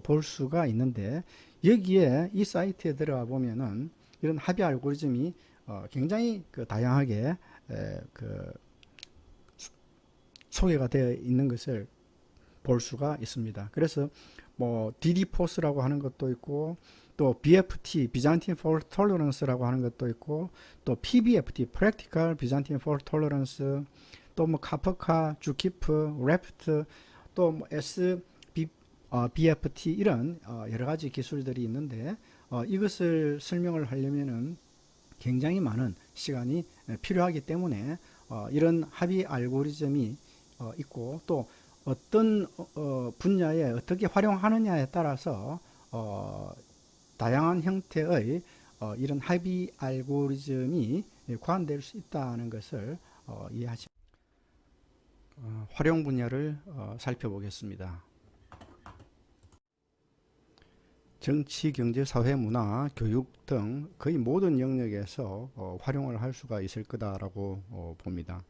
볼 수가 있는데, 여기에 이 사이트에 들어가 보면은 이런 합의 알고리즘이 굉장히 그 다양하게 그 소개가 되어 있는 것을 볼 수가 있습니다. 그래서 뭐 DDPoS라고 하는 것도 있고, 또 BFT, Byzantine Fault Tolerance라고 하는 것도 있고, 또 PBFT, Practical Byzantine Fault Tolerance, 또 뭐 카프카, 주키프, 래프트, 또 뭐 BFT 이런 여러 가지 기술들이 있는데, 이것을 설명을 하려면은 굉장히 많은 시간이 필요하기 때문에 이런 합의 알고리즘이 있고, 또 어떤 분야에 어떻게 활용하느냐에 따라서 다양한 형태의 이런 합의 알고리즘이 구현될 수 있다는 것을 이해하시면 활용 분야를 살펴보겠습니다. 정치, 경제, 사회, 문화, 교육 등 거의 모든 영역에서 활용을 할 수가 있을 거다라고 봅니다.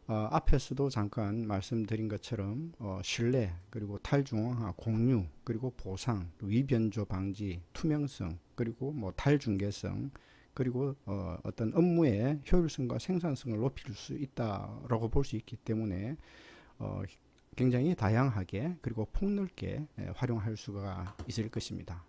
앞에서도 잠깐 말씀드린 것처럼 신뢰, 그리고 탈중앙화, 공유, 그리고 보상, 위변조 방지, 투명성, 그리고 뭐 탈중개성, 그리고 어떤 업무의 효율성과 생산성을 높일 수 있다라고 볼 수 있기 때문에 굉장히 다양하게 그리고 폭넓게 활용할 수가 있을 것입니다.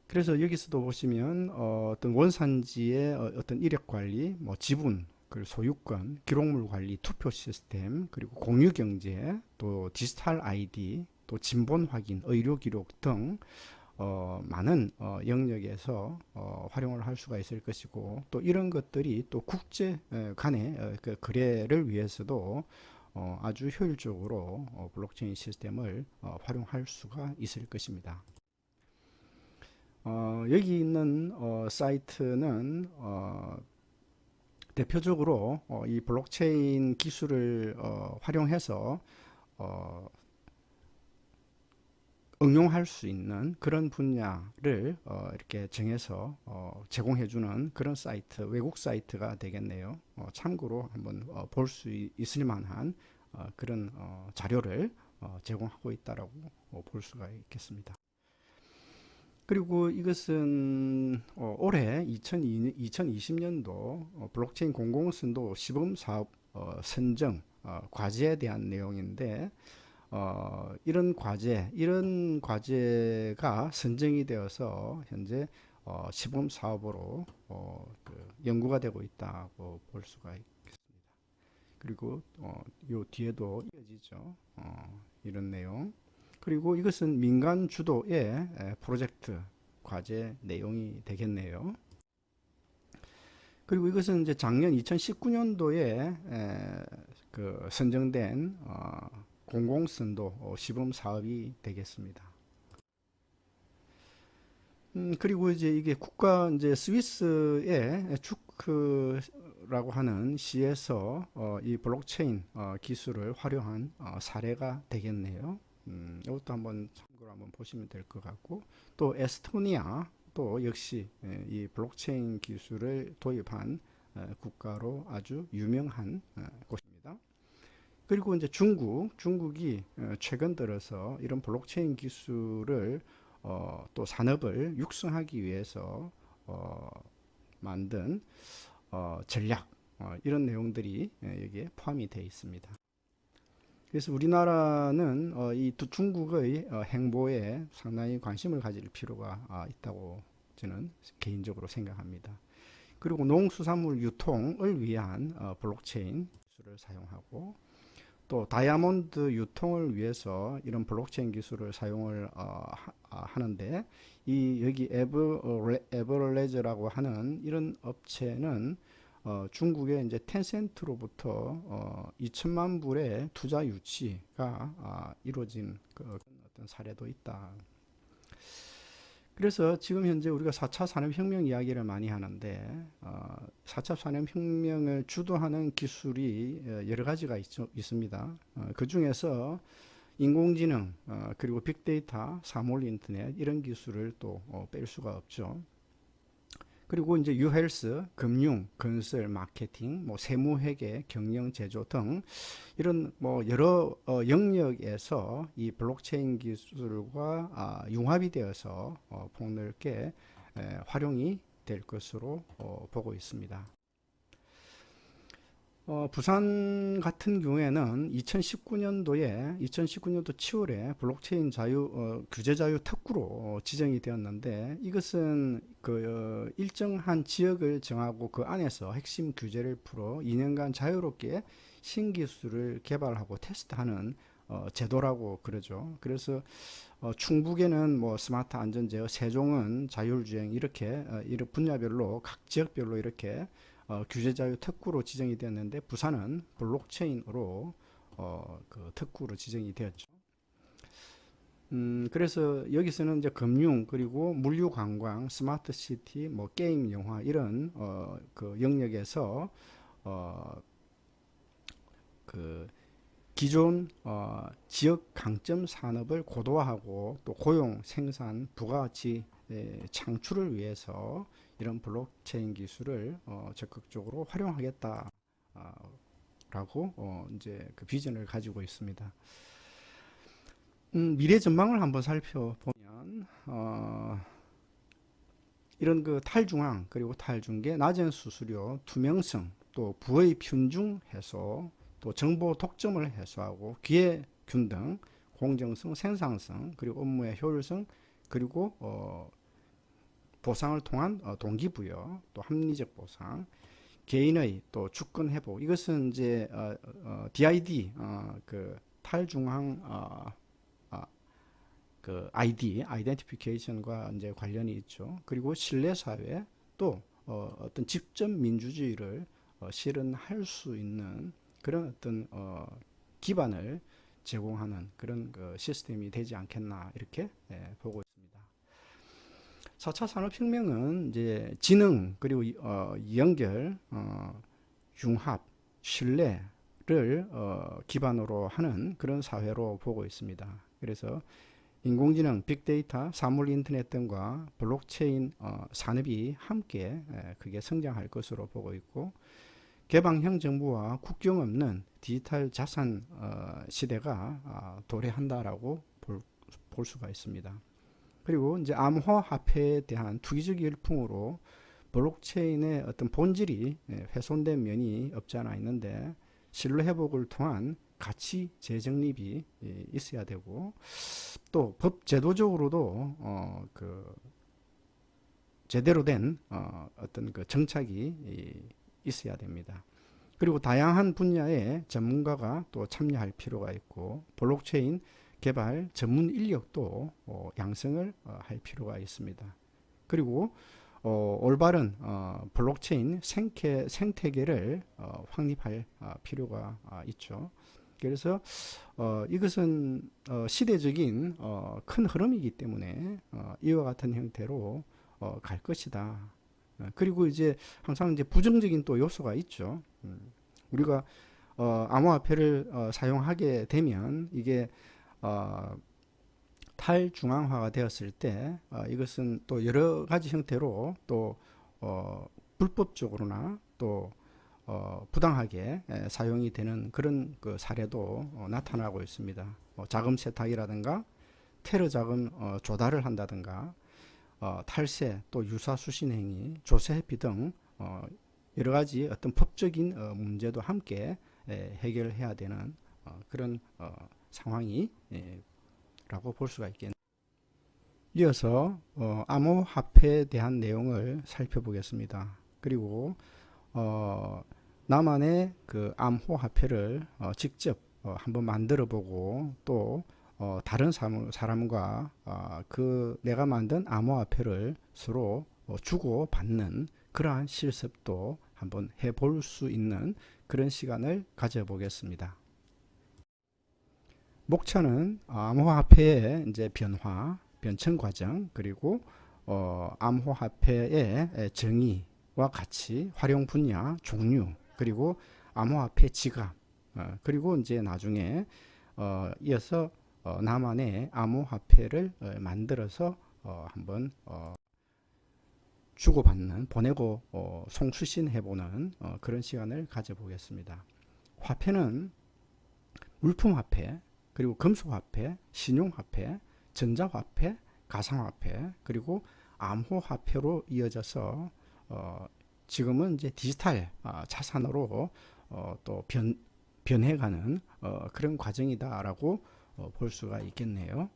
그래서 여기서도 보시면 어떤 원산지의 어떤 이력 관리, 뭐 지분, 그리고 소유권, 기록물 관리, 투표 시스템, 그리고 공유 경제, 또 디지털 아이디, 또 진본 확인, 의료 기록 등 많은 영역에서 활용을 할 수가 있을 것이고, 또 이런 것들이 또 국제 간의 그 거래를 위해서도 아주 효율적으로 블록체인 시스템을 활용할 수가 있을 것입니다. 여기 있는 사이트는 대표적으로 이 블록체인 기술을 활용해서 응용할 수 있는 그런 분야를 이렇게 정해서 제공해주는 그런 사이트, 외국 사이트가 되겠네요. 참고로 한번 볼 수 있을 만한 그런 자료를 제공하고 있다라고 볼 수가 있겠습니다. 그리고 이것은 올해 2020년도 블록체인 공공선도 시범 사업 선정 과제에 대한 내용인데, 이런 과제가 선정이 되어서 현재 시범 사업으로 그 연구가 되고 있다고 볼 수가 있겠습니다. 그리고 요 뒤에도 이어지죠. 이런 내용. 그리고 이것은 민간 주도의 프로젝트 과제 내용이 되겠네요. 그리고 이것은 이제 작년 2019년도에 그 선정된 공공선도 시범 사업이 되겠습니다. 그리고 이제 이게 국가 이제 스위스의 주크라고 하는 시에서 이 블록체인 기술을 활용한 사례가 되겠네요. 이것도 한번 참고로 한번 보시면 될 것 같고, 또 에스토니아 또 역시 이 블록체인 기술을 도입한 국가로 아주 유명한 곳입니다. 그리고 이제 중국이 최근 들어서 이런 블록체인 기술을 또 산업을 육성하기 위해서 만든 전략, 이런 내용들이 여기에 포함이 되어 있습니다. 그래서 우리나라는 이 중국의 행보에 상당히 관심을 가질 필요가 있다고 저는 개인적으로 생각합니다. 그리고 농수산물 유통을 위한 블록체인 기술을 사용하고, 또 다이아몬드 유통을 위해서 이런 블록체인 기술을 사용을 하는데, 이 여기 에버레즈라고 하는 이런 업체는 중국의 이제 텐센트로부터 2천만 불의 투자 유치가 이루어진 어떤 사례도 있다. 그래서 지금 현재 우리가 4차 산업혁명 이야기를 많이 하는데, 4차 산업혁명을 주도하는 기술이 여러 가지가 있습니다. 그 중에서 인공지능, 그리고 빅데이터, 사물 인터넷, 이런 기술을 또 뺄 수가 없죠. 그리고 이제 유헬스, 금융, 건설, 마케팅, 뭐 세무회계, 경영, 제조 등 이런 뭐 여러 영역에서 이 블록체인 기술과 융합이 되어서 폭넓게 활용이 될 것으로 보고 있습니다. 부산 같은 경우에는 2019년도 7월에 블록체인 규제 자유 특구로 지정이 되었는데, 이것은 그 일정한 지역을 정하고 그 안에서 핵심 규제를 풀어 2년간 자유롭게 신기술을 개발하고 테스트하는 제도라고 그러죠. 그래서 충북에는 뭐 스마트 안전 제어, 세종은 자율주행, 이렇게 이런 분야별로 각 지역별로 이렇게 규제 자유 특구로 지정이 되었는데, 부산은 블록체인으로 그 특구로 지정이 되었죠. 그래서 여기서는 이제 금융, 그리고 물류 관광, 스마트 시티, 뭐 게임 영화, 이런 그 영역에서 그 기존 지역 강점 산업을 고도화하고, 또 고용, 생산, 부가가치 창출을 위해서 이런 블록체인 기술을 적극적으로 활용하겠다 라고 이제 그 비전을 가지고 있습니다. 미래 전망을 한번 살펴보면 이런 그 탈중앙, 그리고 탈중계, 낮은 수수료, 투명성, 또 부의 편중 해소, 또 정보 독점을 해소하고 기회 균등, 공정성, 생산성, 그리고 업무의 효율성, 그리고 보상을 통한 동기부여, 또 합리적 보상, 개인의 또 주권 회복. 이것은 이제 DID 그 탈중앙 그 ID, 아이덴티피케이션과 이제 관련이 있죠. 그리고 신뢰 사회, 또 어떤 직접 민주주의를 실현할 수 있는 그런 어떤 기반을 제공하는 그런 그 시스템이 되지 않겠나 이렇게 보고 있습니다. 4차 산업혁명은 이제 지능 그리고 연결, 융합, 신뢰를 기반으로 하는 그런 사회로 보고 있습니다. 그래서 인공지능, 빅데이터, 사물 인터넷 등과 블록체인 산업이 함께 크게 성장할 것으로 보고 있고, 개방형 정부와 국경 없는 디지털 자산 시대가 도래한다라고 볼 수가 있습니다. 그리고 이제 암호화폐에 대한 투기적 열풍으로 블록체인의 어떤 본질이 훼손된 면이 없지 않아 있는데, 신뢰 회복을 통한 가치 재정립이 있어야 되고, 또 법 제도적으로도 그 제대로 된 어떤 그 정착이 있어야 됩니다. 그리고 다양한 분야의 전문가가 또 참여할 필요가 있고, 블록체인 개발 전문 인력도 양성을 할 필요가 있습니다. 그리고 올바른 블록체인 생태계를 확립할 필요가 있죠. 그래서 이것은 시대적인 큰 흐름이기 때문에 이와 같은 형태로 갈 것이다. 그리고 이제 항상 이제 부정적인 또 요소가 있죠. 우리가 암호화폐를 사용하게 되면 이게 탈중앙화가 되었을 때 이것은 또 여러 가지 형태로 또 불법적으로나 또 부당하게 사용이 되는 그런 그 사례도 나타나고 있습니다. 자금 세탁이라든가 테러 자금 조달을 한다든가 탈세, 또 유사 수신 행위, 조세 회피 등 여러 가지 어떤 법적인 문제도 함께 해결해야 되는 그런 상황이 라고 볼 수가 있겠네요. 이어서 암호화폐에 대한 내용을 살펴보겠습니다. 그리고 나만의 그 암호화폐를 직접 한번 만들어 보고, 또 다른 사람과 그 내가 만든 암호화폐를 서로 주고 받는 그러한 실습도 한번 해볼 수 있는 그런 시간을 가져보겠습니다. 목차는 암호화폐의 이제 변천 과정, 그리고 암호화폐의 정의와 가치, 활용 분야, 종류, 그리고 암호화폐 지갑, 그리고 이제 나중에 이어서 나만의 암호화폐를 만들어서 한번 주고받는, 보내고 송수신해보는 그런 시간을 가져보겠습니다. 화폐는 물품화폐, 그리고 금속화폐, 신용화폐, 전자화폐, 가상화폐, 그리고 암호화폐로 이어져서 지금은 이제 디지털 자산으로 또 변해가는 그런 과정이다라고 볼 수가 있겠네요.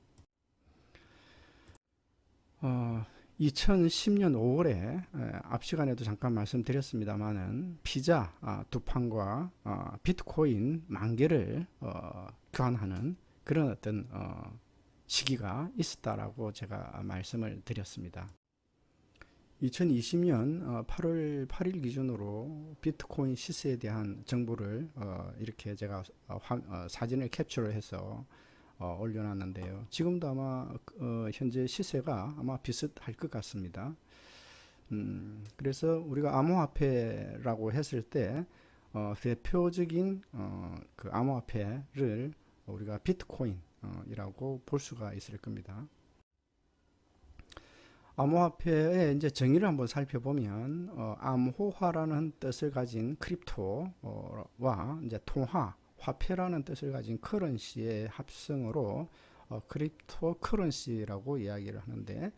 2010년 5월에 앞 시간에도 잠깐 말씀드렸습니다만은 피자 2판과 비트코인 10,000개를 교환하는 그런 어떤 시기가 있었다라고 제가 말씀을 드렸습니다. 2020년 8월 8일 기준으로 비트코인 시세에 대한 정보를 이렇게 제가 사진을 캡처를 해서 올려놨는데요. 지금도 아마 현재 시세가 아마 비슷할 것 같습니다. 그래서 우리가 암호화폐라고 했을 때 대표적인 그 암호화폐를 우리가 비트코인이라고 볼 수가 있을 겁니다. 암호화폐의 이제 정의를 한번 살펴보면 암호화라는 뜻을 가진 크립토와 이제 통화, 화폐라는 뜻을 가진 커런시의 합성어로 크립토 커런시라고 이야기를 하는데,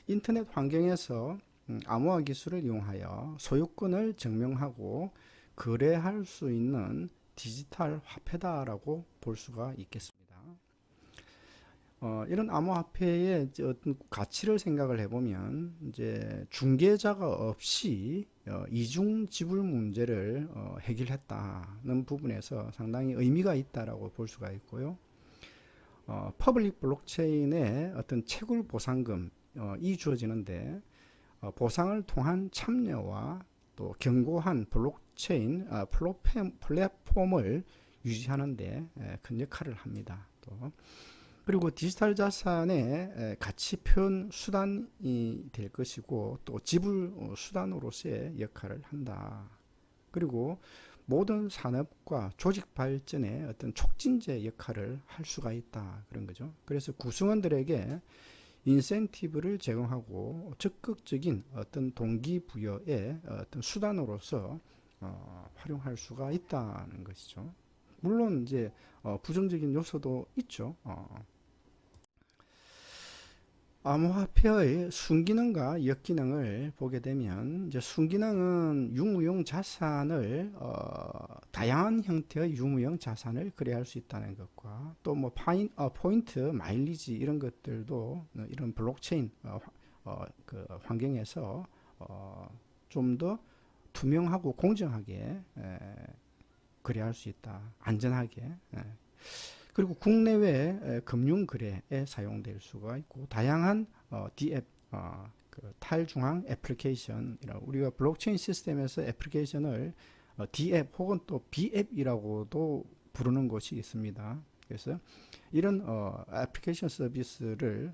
인터넷 환경에서 암호화 기술을 이용하여 소유권을 증명하고 거래할 수 있는 디지털 화폐다라고 볼 수가 있겠습니다. 이런 암호화폐의 어떤 가치를 생각을 해보면 이제 중개자가 없이 이중 지불 문제를 해결했다는 부분에서 상당히 의미가 있다라고 볼 수가 있고요. 퍼블릭 블록체인의 어떤 채굴 보상금 이 주어지는데 보상을 통한 참여와 또 견고한 블록체인 플랫폼을 유지하는 데 큰 역할을 합니다. 또 그리고 디지털 자산의 가치 표현 수단이 될 것이고 또 지불 수단으로서의 역할을 한다. 그리고 모든 산업과 조직 발전의 어떤 촉진제 역할을 할 수가 있다. 그런 거죠. 그래서 구성원들에게 인센티브를 제공하고 적극적인 어떤 동기부여의 어떤 수단으로서 활용할 수가 있다는 것이죠. 물론 이제 부정적인 요소도 있죠. 암호화폐의 순기능과 역기능을 보게 되면 이제 순기능은 유무형 자산을 다양한 형태의 유무형 자산을 거래할 수 있다는 것과 또 뭐 포인트, 마일리지 이런 것들도 이런 블록체인 그 환경에서 좀 더 투명하고 공정하게 거래할 수 있다. 안전하게. 그리고 국내외 금융 거래에 사용될 수가 있고 다양한 D앱 그 탈중앙 애플리케이션이라고 우리가 블록체인 시스템에서 애플리케이션을 D앱 혹은 또 B앱이라고도 부르는 것이 있습니다. 그래서 이런 애플리케이션 서비스를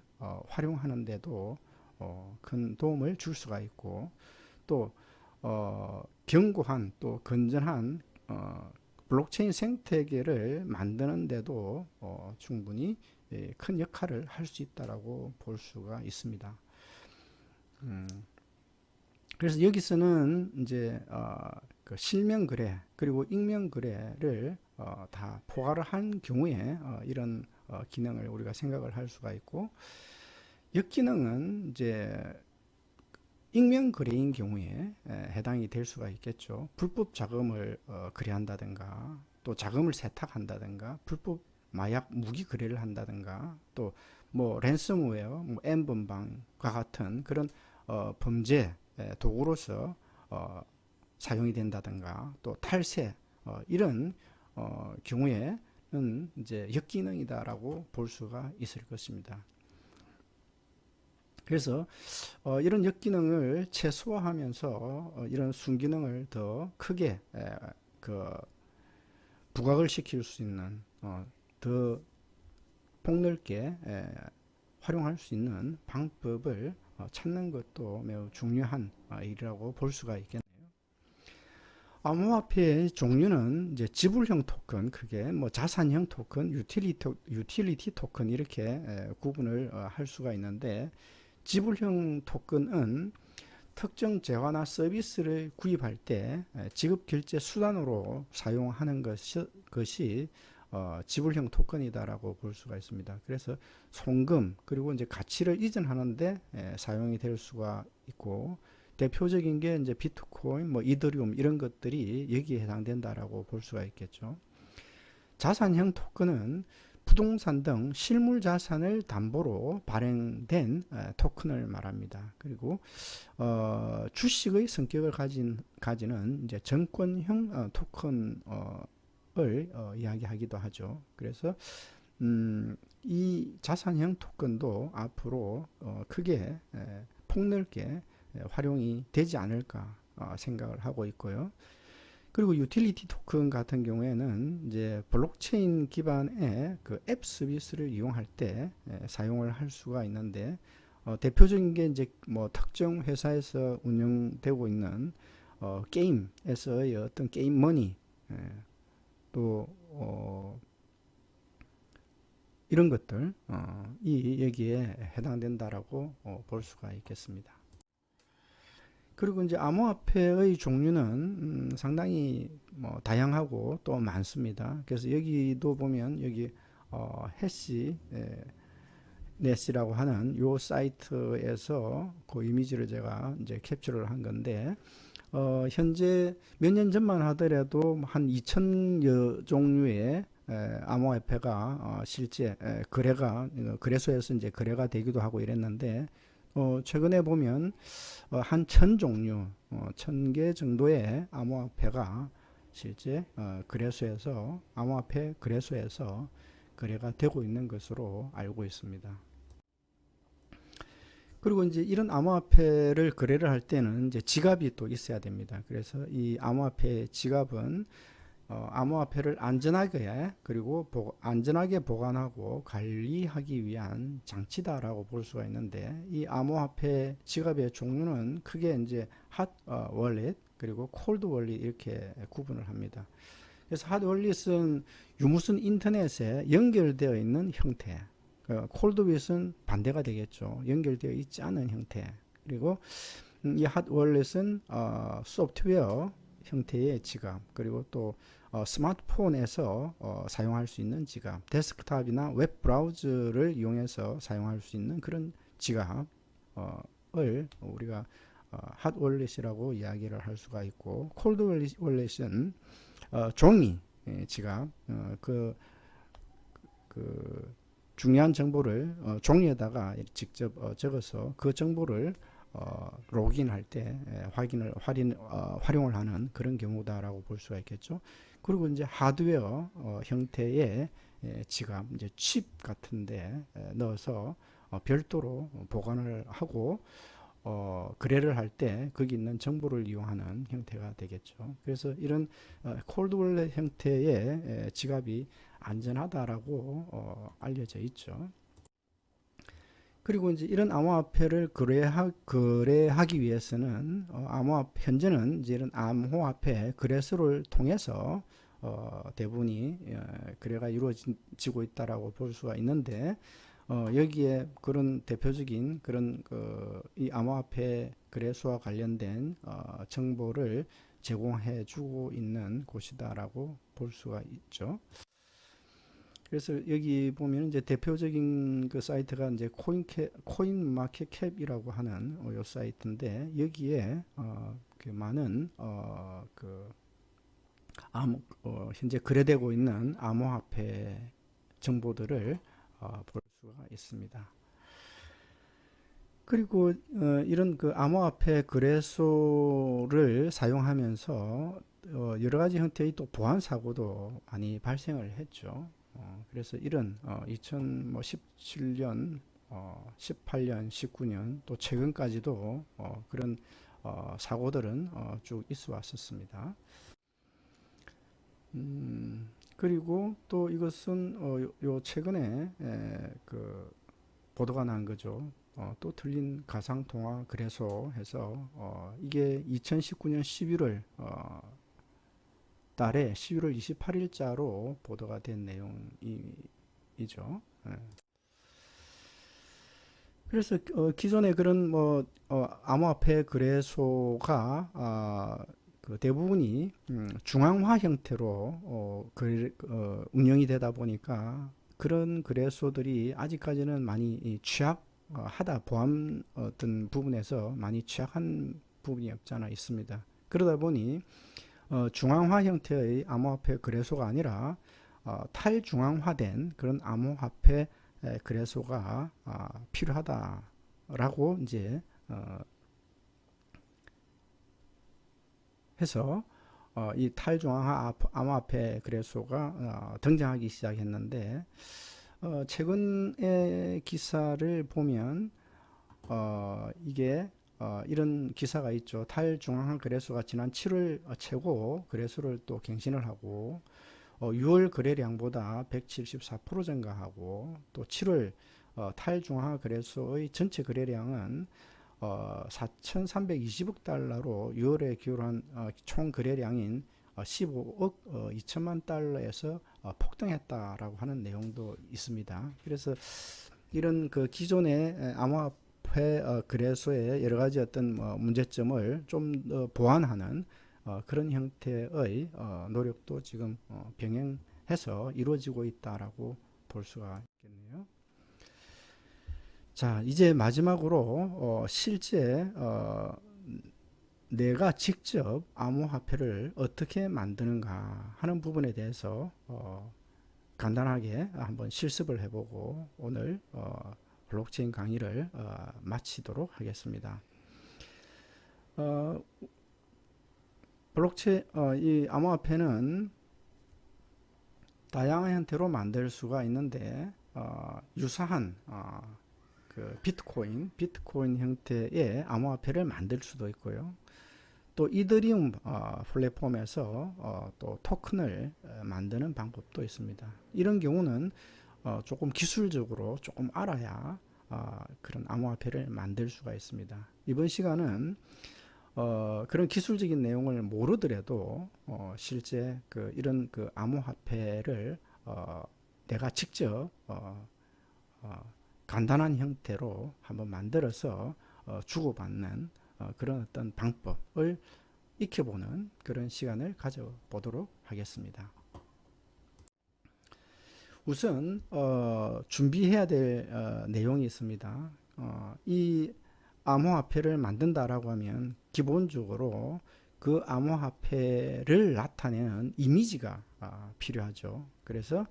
활용하는데도 큰 도움을 줄 수가 있고 또 견고한 또 건전한 블록체인 생태계를 만드는데도 충분히 큰 역할을 할 수 있다라고 볼 수가 있습니다. 그래서 여기서는 이제 그 실명 거래 그리고 익명 거래를 다 포괄을 한 경우에 이런 기능을 우리가 생각을 할 수가 있고 역기능은 이제 익명 거래인 경우에 해당이 될 수가 있겠죠. 불법 자금을 거래한다든가 또 자금을 세탁한다든가 불법 마약 무기 거래를 한다든가 또 뭐 랜섬웨어, 뭐 엠번방과 같은 그런 범죄 도구로서 사용이 된다든가 또 탈세 이런 경우에는 이제 역기능이다라고 볼 수가 있을 것입니다. 그래서 이런 역기능을 최소화하면서 이런 순기능을 더 크게 그 부각을 시킬 수 있는 더 폭넓게 활용할 수 있는 방법을 찾는 것도 매우 중요한 일이라고 볼 수가 있겠네요. 암호화폐의 종류는 이제 지불형 토큰, 그게 뭐 자산형 토큰, 유틸리티 토큰 이렇게 구분을 할 수가 있는데 지불형 토큰은 특정 재화나 서비스를 구입할 때 지급 결제 수단으로 사용하는 것이 지불형 토큰이다라고 볼 수가 있습니다. 그래서 송금 그리고 이제 가치를 이전하는데 사용이 될 수가 있고 대표적인 게 이제 비트코인, 뭐 이더리움 이런 것들이 여기에 해당된다라고 볼 수가 있겠죠. 자산형 토큰은 부동산 등 실물 자산을 담보로 발행된 토큰을 말합니다. 그리고 주식의 성격을 가지는 이제 정권형 토큰을 이야기하기도 하죠. 그래서 이 자산형 토큰도 앞으로 크게 폭넓게 활용이 되지 않을까 생각을 하고 있고요. 그리고 유틸리티 토큰 같은 경우에는 이제 블록체인 기반의 그 앱 서비스를 이용할 때 사용을 할 수가 있는데 대표적인 게 이제 뭐 특정 회사에서 운영되고 있는 게임에서의 어떤 게임 머니 또 이런 것들 이 여기에 해당된다라고 볼 수가 있겠습니다. 그리고 이제 암호화폐의 종류는 상당히 뭐 다양하고 또 많습니다. 그래서 여기도 보면 여기 해시 넷이라고 하는 요 사이트에서 그 이미지를 제가 이제 캡처를 한 건데 현재 몇 년 전만 하더라도 한 2천여 종류의 암호화폐가 실제 거래가 거래소에서 이제 거래가 되기도 하고 이랬는데 최근에 보면 한 1,000종류, 1,000개 정도의 암호화폐가 실제 거래소에서 암호화폐 거래소에서 거래가 되고 있는 것으로 알고 있습니다. 그리고 이제 이런 암호화폐를 거래를 할 때는 이제 지갑이 또 있어야 됩니다. 그래서 이 암호화폐 지갑은 암호화폐를 안전하게 그리고 안전하게 보관하고 관리하기 위한 장치다라고 볼 수가 있는데 이 암호화폐 지갑의 종류는 크게 이제 핫 월릿 그리고 콜드 월릿 이렇게 구분을 합니다. 그래서 핫 월릿은 유무선 인터넷에 연결되어 있는 형태, 콜드윗은 반대가 되겠죠. 연결되어 있지 않은 형태. 그리고 이 핫 월렛은 소프트웨어 형태의 지갑, 그리고 또 스마트폰에서 사용할 수 있는 지갑, 데스크탑이나 웹 브라우저를 이용해서 사용할 수 있는 그런 지갑을 우리가 핫 월렛이라고 이야기를 할 수가 있고, 콜드 월렛은 종이 지갑, 그 중요한 정보를 종이에다가 직접 적어서 그 정보를 로그인할 때 활용을 하는 그런 경우다라고 볼 수가 있겠죠. 그리고 이제 하드웨어 형태의 지갑, 이제 칩 같은데 넣어서 별도로 보관을 하고 거래를 할 때 거기 있는 정보를 이용하는 형태가 되겠죠. 그래서 이런 콜드월렛 형태의 지갑이 안전하다라고 알려져 있죠. 그리고 이제 이런 암호화폐를 거래하기 위해서는 현재는 이제 이런 암호화폐 거래소를 통해서 대부분이 거래가 이루어지고 있다라고 볼 수가 있는데 여기에 그런 대표적인 그런 이 암호화폐 거래소와 관련된 정보를 제공해 주고 있는 곳이다라고 볼 수가 있죠. 그래서 여기 보면 이제 대표적인 그 사이트가 이제 코인마켓캡이라고 하는 요 사이트인데 여기에 그 많은 현재 거래되고 있는 암호화폐 정보들을 볼 수가 있습니다. 그리고 이런 그 암호화폐 거래소를 사용하면서 여러 가지 형태의 또 보안 사고도 많이 발생을 했죠. 그래서 이런 2017년, 18년, 19년 또 최근까지도 그런 사고들은 쭉 있어 왔었습니다. 그리고 또 이것은 요 최근에 그 보도가 난 거죠. 또 틀린 가상통화 거래소 해서 이게 2019년 11월 달에 11월 28일자로 보도가 된 내용이죠. 그래서 기존에 그런 암호화폐 거래소가 그 대부분이 중앙화 형태로 운영이 되다 보니까 그런 거래소들이 아직까지는 많이 취약하다, 보안 어떤 부분에서 많이 취약한 부분이 없지 않아 있습니다. 그러다 보니 중앙화 형태의 암호화폐 거래소가 아니라 탈중앙화된 그런 암호화폐 거래소가 필요하다라고 이제 해서 이 탈중앙화 암호화폐 거래소가 등장하기 시작했는데 최근의 기사를 보면 이게 이런 기사가 있죠. 탈중앙화 거래소가 지난 7월 최고 거래소를 또 갱신을 하고 6월 거래량보다 174% 증가하고 또 7월 탈중앙화 거래소의 전체 거래량은 4,320억 달러로 6월에 기울한 총 거래량인 15억 2천만 달러에서 폭등했다라고 하는 내용도 있습니다. 그래서 이런 그 기존의 암호화폐 거래소의 여러 가지 어떤 문제점을 좀 더 보완하는 그런 형태의 노력도 지금 병행해서 이루어지고 있다라고 볼 수가 있겠네요. 자, 이제 마지막으로 실제 내가 직접 암호화폐를 어떻게 만드는가 하는 부분에 대해서 간단하게 한번 실습을 해보고 오늘 블록체인 강의를 마치도록 하겠습니다. 이 암호화폐는 다양한 형태로 만들 수가 있는데 유사한 그 비트코인 형태의 암호화폐를 만들 수도 있고요. 또 이더리움 플랫폼에서 또 토큰을 만드는 방법도 있습니다. 이런 경우는 조금 기술적으로 조금 알아야 그런 암호화폐를 만들 수가 있습니다. 이번 시간은 그런 기술적인 내용을 모르더라도 실제 이런 암호화폐를 내가 직접 간단한 형태로 한번 만들어서 주고받는 그런 어떤 방법을 익혀보는 그런 시간을 가져보도록 하겠습니다. 우선 준비해야 될 내용이 있습니다. 이 암호화폐를 만든다라고 하면 기본적으로 그 암호화폐를 나타내는 이미지가 필요하죠. 그래서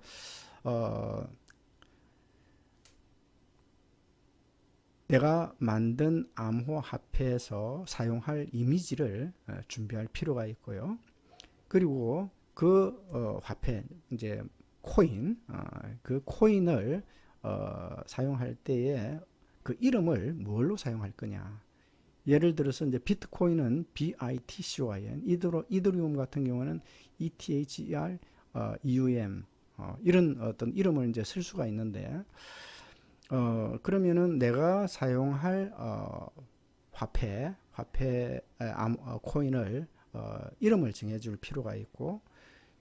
내가 만든 암호화폐에서 사용할 이미지를 준비할 필요가 있고요. 그리고 그 화폐, 이제 코인, 그 코인을 사용할 때에 그 이름을 뭘로 사용할 거냐. 예를 들어서 이제 비트코인은 BITCOIN, 이더리움 같은 경우는 ETHER, EUM, 이런 어떤 이름을 이제 쓸 수가 있는데, 그러면은 내가 사용할 코인을 이름을 정해줄 필요가 있고,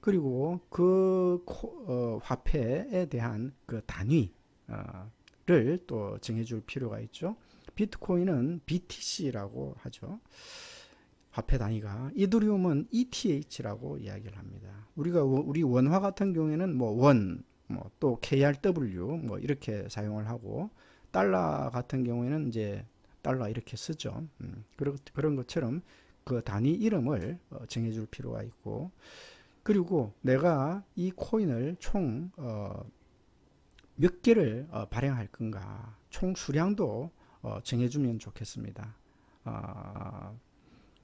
그리고 그 화폐에 대한 그 단위를 또 정해줄 필요가 있죠. 비트코인은 BTC라고 하죠. 화폐 단위가. 이더리움은 ETH라고 이야기를 합니다. 우리 원화 같은 경우에는 뭐 원, 또 KRW 이렇게 사용을 하고, 달러 같은 경우에는 이제 달러 이렇게 쓰죠. 그런 것처럼 그 단위 이름을 정해줄 필요가 있고, 그리고 내가 이 코인을 총 몇 개를 발행할 건가, 총 수량도 정해주면 좋겠습니다.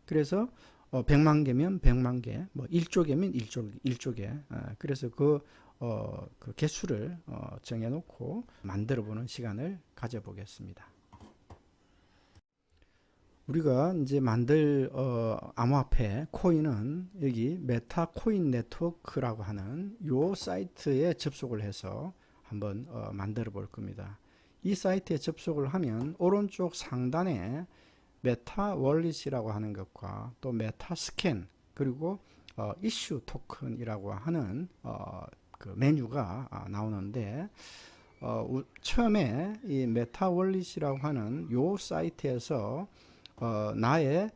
그래서 100만 개면 100만 개, 1조 개면 1조 개. 그래서 그 개수를 정해놓고 만들어보는 시간을 가져보겠습니다. 우리가 이제 만들 암호화폐 코인은 여기 메타코인 네트워크라고 하는 요 사이트에 접속을 해서 한번 만들어 볼 겁니다. 이 사이트에 접속을 하면 오른쪽 상단에 메타 월릿이라고 하는 것과 또 메타 스캔, 그리고 이슈 토큰이라고 하는 그 메뉴가 나오는데, 처음에 이 메타 월릿이라고 하는 요 사이트에서 나의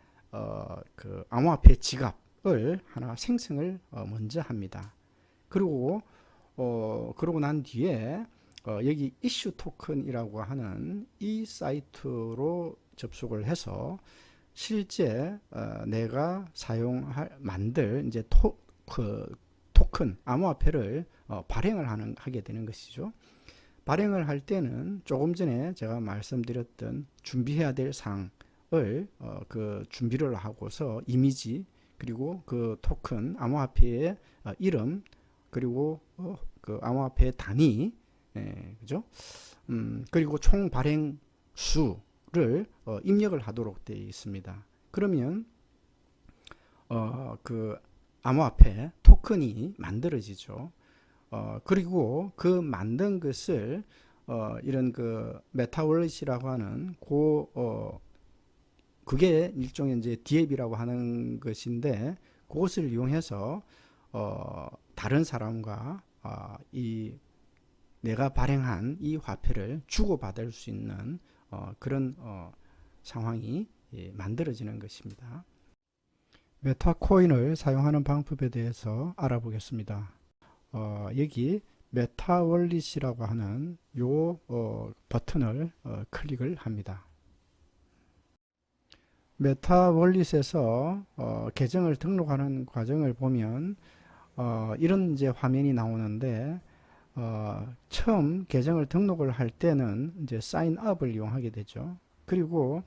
그 암호화폐 지갑을 하나 생성을 먼저 합니다. 그리고 그러고 난 뒤에 여기 이슈 토큰이라고 하는 이 사이트로 접속을 해서 실제 내가 만들 이제 토큰 암호화폐를 발행을 하게 되는 것이죠. 발행을 할 때는 조금 전에 제가 말씀드렸던 준비해야 될 사항을 그 준비를 하고서 이미지, 그리고 그 토큰 암호화폐의 이름, 그리고 그 암호화폐의 단위, 그죠? 그리고 총 발행 수를 입력을 하도록 되어 있습니다. 그러면 그 암호화폐 토큰이 만들어지죠. 그리고 그 만든 것을 이런 그 메타월릿이라고 하는 그게 일종의 이제 디앱이라고 하는 것인데, 그것을 이용해서 다른 사람과 이 내가 발행한 이 화폐를 주고받을 수 있는 그런 상황이 만들어지는 것입니다. 메타코인을 사용하는 방법에 대해서 알아보겠습니다. 여기 메타월릿이라고 하는 요 버튼을 클릭을 합니다. 메타월릿에서 계정을 등록하는 과정을 보면 이런 이제 화면이 나오는데 처음 계정을 등록을 할 때는 이제 사인업을 이용하게 되죠. 그리고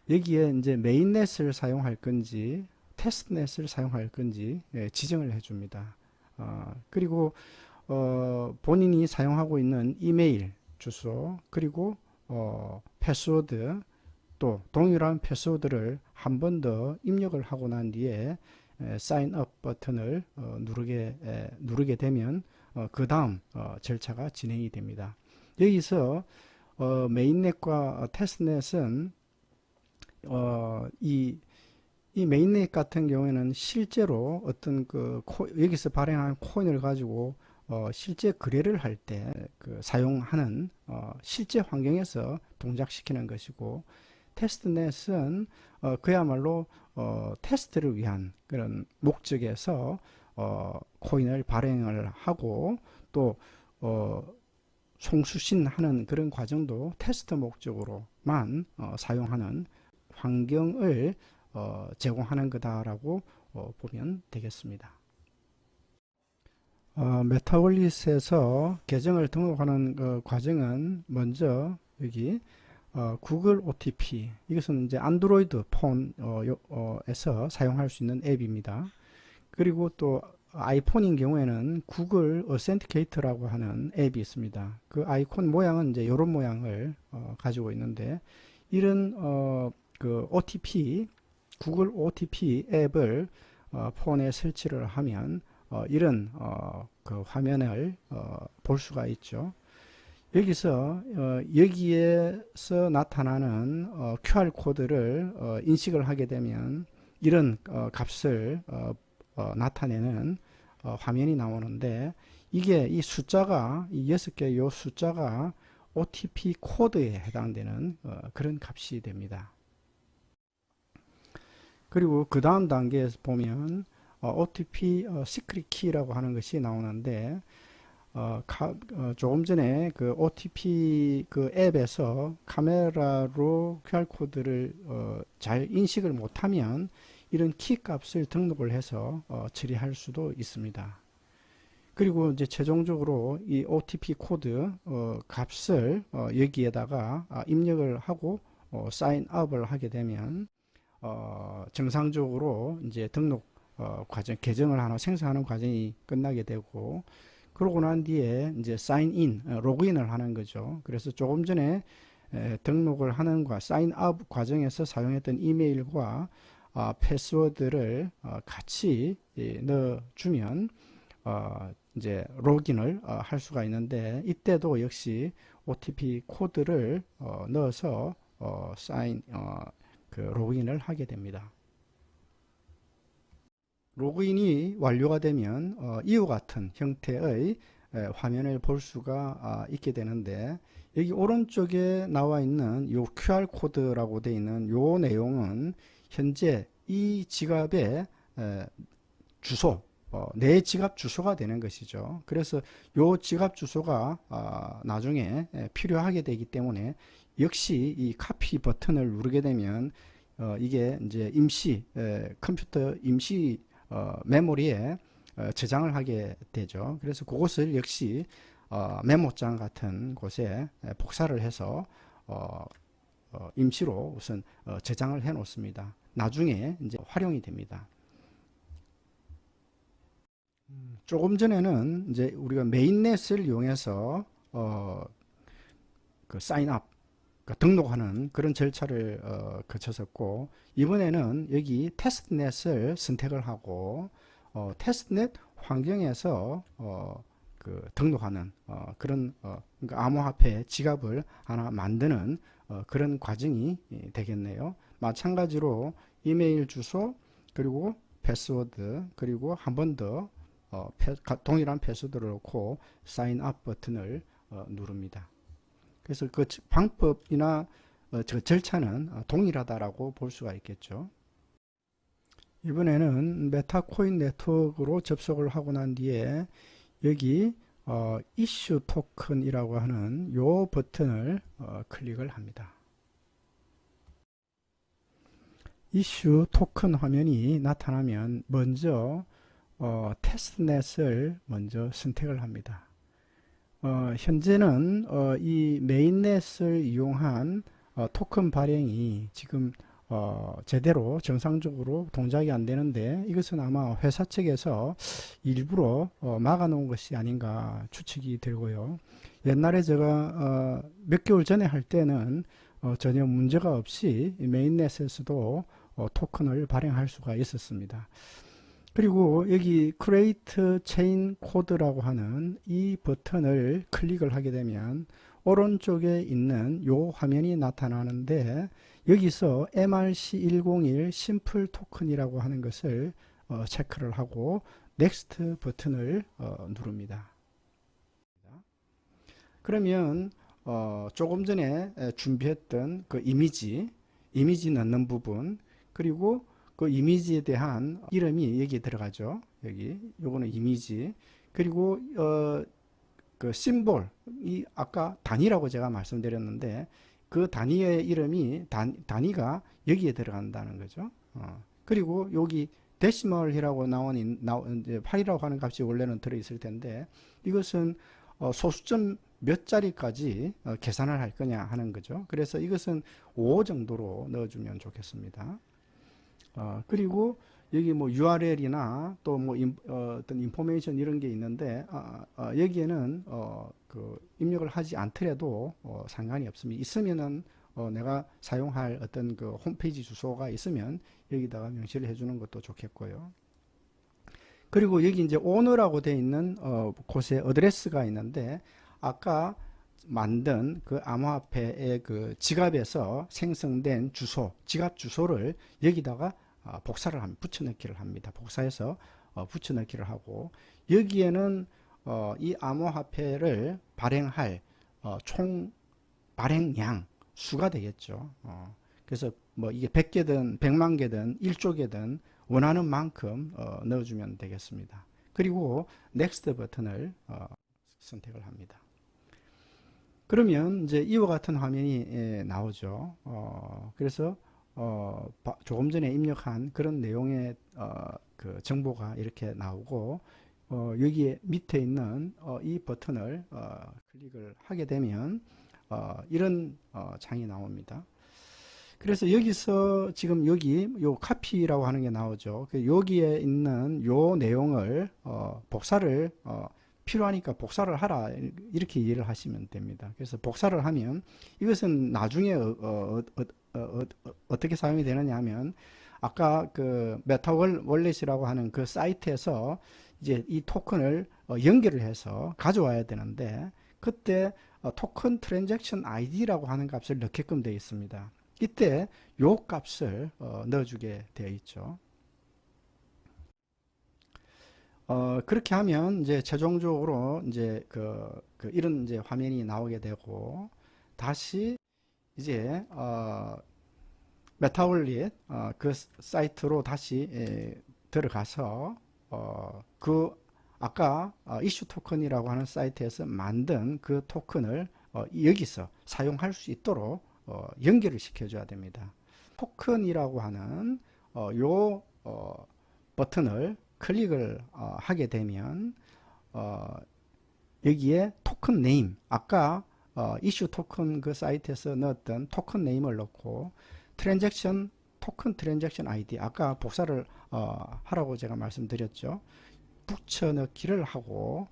여기에 이제 메인넷을 사용할 건지 테스트넷을 사용할 건지 지정을 해줍니다. 그리고 본인이 사용하고 있는 이메일 주소 그리고 패스워드 또 동일한 패스워드를 한 번 더 입력을 하고 난 뒤에 사인업 버튼을 누르게 되면 그 다음 절차가 진행이 됩니다. 여기서 메인넷과 테스트넷은 이 메인넷 같은 경우에는 실제로 어떤 여기서 발행한 코인을 가지고 실제 거래를 할 때 사용하는 실제 환경에서 동작시키는 것이고, 테스트넷은 그야말로 테스트를 위한 그런 목적에서 코인을 발행을 하고 또 송수신하는 그런 과정도 테스트 목적으로만 사용하는 환경을 제공하는 거다라고 보면 되겠습니다. 메타월릿에서 계정을 등록하는 과정은 먼저 여기 구글 OTP, 이것은 이제 안드로이드 폰에서 사용할 수 있는 앱입니다. 그리고 또 아이폰인 경우에는 구글 어센티케이터라고 하는 앱이 있습니다. 그 아이콘 모양은 이제 이런 모양을 가지고 있는데, 이런 그 OTP, 구글 OTP 앱을 폰에 설치를 하면 이런 그 화면을 볼 수가 있죠. 여기에서 나타나는 QR 코드를 인식을 하게 되면 이런 값을 나타내는 화면이 나오는데, 이게 이 숫자가 이 6개 요 숫자가 OTP 코드에 해당되는 그런 값이 됩니다. 그리고 그 다음 단계에서 보면 OTP 시크릿 키라고 하는 것이 나오는데, 조금 전에 그 OTP 그 앱에서 카메라로 QR코드를 잘 인식을 못하면 이런 키 값을 등록을 해서 처리할 수도 있습니다. 그리고 이제 최종적으로 이 OTP 코드 값을 여기에다가 입력을 하고 사인업을 하게 되면 정상적으로 이제 등록 과정, 계정을 하나 생성하는 과정이 끝나게 되고, 그러고 난 뒤에 이제 사인인, 로그인을 하는 거죠. 그래서 조금 전에 등록을 하는 사인업 과정에서 사용했던 이메일과 패스워드를 같이 넣어주면 이제 로그인을 할 수가 있는데, 이때도 역시 OTP 코드를 넣어서 로그인을 하게 됩니다. 로그인이 완료가 되면 이와 같은 형태의 화면을 볼 수가 있게 되는데, 여기 오른쪽에 나와 있는 요 QR 코드라고 되어 있는 요 내용은 현재 이 지갑의 주소, 내 지갑 주소가 되는 것이죠. 그래서 요 지갑 주소가 나중에 필요하게 되기 때문에 역시 이 카피 버튼을 누르게 되면 이게 이제 컴퓨터 임시 메모리에 저장을 하게 되죠. 그래서 그것을 역시 메모장 같은 곳에 복사를 해서 임시로 우선 저장을 해 놓습니다. 나중에 이제 활용이 됩니다. 조금 전에는 이제 우리가 메인넷을 이용해서 그 사인업, 등록하는 그런 절차를 거쳤었고, 이번에는 여기 테스트넷을 선택을 하고 테스트넷 환경에서 등록하는 그런 그러니까 암호화폐 지갑을 하나 만드는 그런 과정이 되겠네요. 마찬가지로 이메일 주소 그리고 패스워드, 그리고 한 번 더 동일한 패스워드를 넣고 사인업 버튼을 누릅니다. 그래서 그 방법이나 절차는 동일하다라고 볼 수가 있겠죠. 이번에는 메타코인 네트워크로 접속을 하고 난 뒤에 여기 이슈 토큰이라고 하는 요 버튼을 클릭을 합니다. 이슈 토큰 화면이 나타나면 먼저 테스트넷을 먼저 선택을 합니다. 현재는 이 메인넷을 이용한 토큰 발행이 지금 제대로 정상적으로 동작이 안 되는데, 이것은 아마 회사 측에서 일부러 막아 놓은 것이 아닌가 추측이 되고요. 옛날에 제가 몇 개월 전에 할 때는 전혀 문제가 없이 메인넷에서도 토큰을 발행할 수가 있었습니다. 그리고 여기 Create Chain Code라고 하는 이 버튼을 클릭을 하게 되면 오른쪽에 있는 요 화면이 나타나는데, 여기서 MRC101 심플 토큰이라고 하는 것을 체크를 하고 Next 버튼을 누릅니다. 그러면 조금 전에 준비했던 그 이미지 넣는 부분, 그리고 그 이미지에 대한 이름이 여기에 들어가죠. 여기 요거는 이미지, 그리고 그 심볼, 이 아까 단위라고 제가 말씀드렸는데 그 단위의 이름이 단위가 여기에 들어간다는 거죠. 그리고 여기 데시멀이라고 나온 이제 8이라고 하는 값이 원래는 들어 있을 텐데, 이것은 소수점 몇 자리까지 계산을 할 거냐 하는 거죠. 그래서 이것은 5 정도로 넣어주면 좋겠습니다. 그리고 여기 뭐 URL이나 또 뭐 어떤 인포메이션 이런 게 있는데 여기에는 그 입력을 하지 않더라도 상관이 없습니다. 있으면은 내가 사용할 어떤 그 홈페이지 주소가 있으면 여기다가 명시를 해주는 것도 좋겠고요. 그리고 여기 이제 오너라고 되어 있는 곳에 어드레스가 있는데, 아까 만든 그 암호화폐의 그 지갑에서 생성된 주소, 지갑 주소를 여기다가 복사를 합니다. 붙여넣기를 합니다. 복사해서 붙여넣기를 하고, 여기에는 이 암호화폐를 발행할 총 발행량 수가 되겠죠. 그래서 뭐 이게 100개든 100만 개든 1조 개든 원하는 만큼 넣어주면 되겠습니다. 그리고 Next 버튼을 선택을 합니다. 그러면 이제 이와 같은 화면이 나오죠. 그래서 조금 전에 입력한 그런 내용의 그 정보가 이렇게 나오고, 여기에 밑에 있는 이 버튼을 클릭을 하게 되면 이런 창이 나옵니다. 그래서 여기서 지금 여기 요 카피라고 하는 게 나오죠. 여기에 있는 요 내용을 복사를 필요하니까 복사를 하라, 이렇게 이해를 하시면 됩니다. 그래서 복사를 하면 이것은 나중에 어떻게 사용이 되느냐 하면, 아까 그 메타월렛이라고 하는 그 사이트에서 이제 이 토큰을 연결을 해서 가져와야 되는데, 그때 토큰 트랜잭션 아이디라고 하는 값을 넣게끔 되어 있습니다. 이때 요 값을 넣어주게 되어 있죠. 그렇게 하면 이제 최종적으로 이제 이런 이제 화면이 나오게 되고, 다시 이제 메타월릿 그 사이트로 다시 들어가서 그 아까 이슈 토큰이라고 하는 사이트에서 만든 그 토큰을 여기서 사용할 수 있도록 연결을 시켜줘야 됩니다. 토큰이라고 하는 요 버튼을 클릭을 하게 되면 여기에 토큰 네임, 아까 이슈 토큰 그 사이트에서 넣었던 토큰 네임을 넣고, 트랜잭션 토큰 트랜잭션 아이디, 아까 복사를 하라고 제가 말씀드렸죠. 붙여넣기를 하고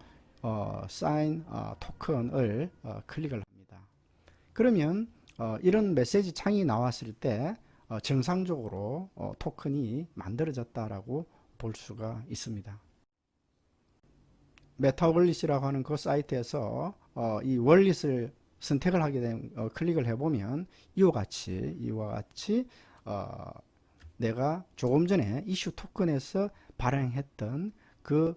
사인 토큰을 클릭을 합니다. 그러면 이런 메시지 창이 나왔을 때 정상적으로 토큰이 만들어졌다라고 볼 수가 있습니다. 메타월릿이라고 하는 그 사이트에서 이 월릿을 선택을 하게 되면 클릭을 해보면 이와 같이 내가 조금 전에 이슈 토큰에서 발행했던 그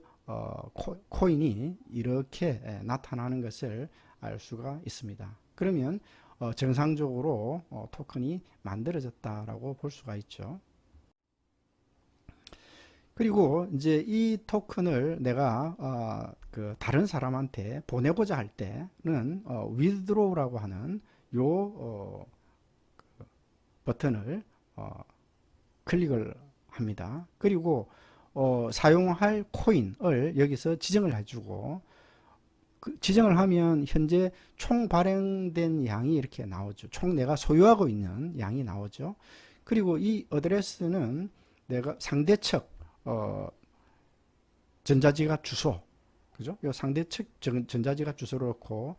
코인이 이렇게 나타나는 것을 알 수가 있습니다. 그러면 정상적으로 토큰이 만들어졌다라고 볼 수가 있죠. 그리고 이제 이 토큰을 내가 그 다른 사람한테 보내고자 할 때는 withdraw라고 하는 요 버튼을 클릭을 합니다. 그리고 사용할 코인을 여기서 지정을 해주고 지정을 하면 현재 총 발행된 양이 이렇게 나오죠. 총 내가 소유하고 있는 양이 나오죠. 그리고 이 어드레스는 내가 상대측 전자지갑 주소, 그죠? 요 상대측 전자지갑 주소를 넣고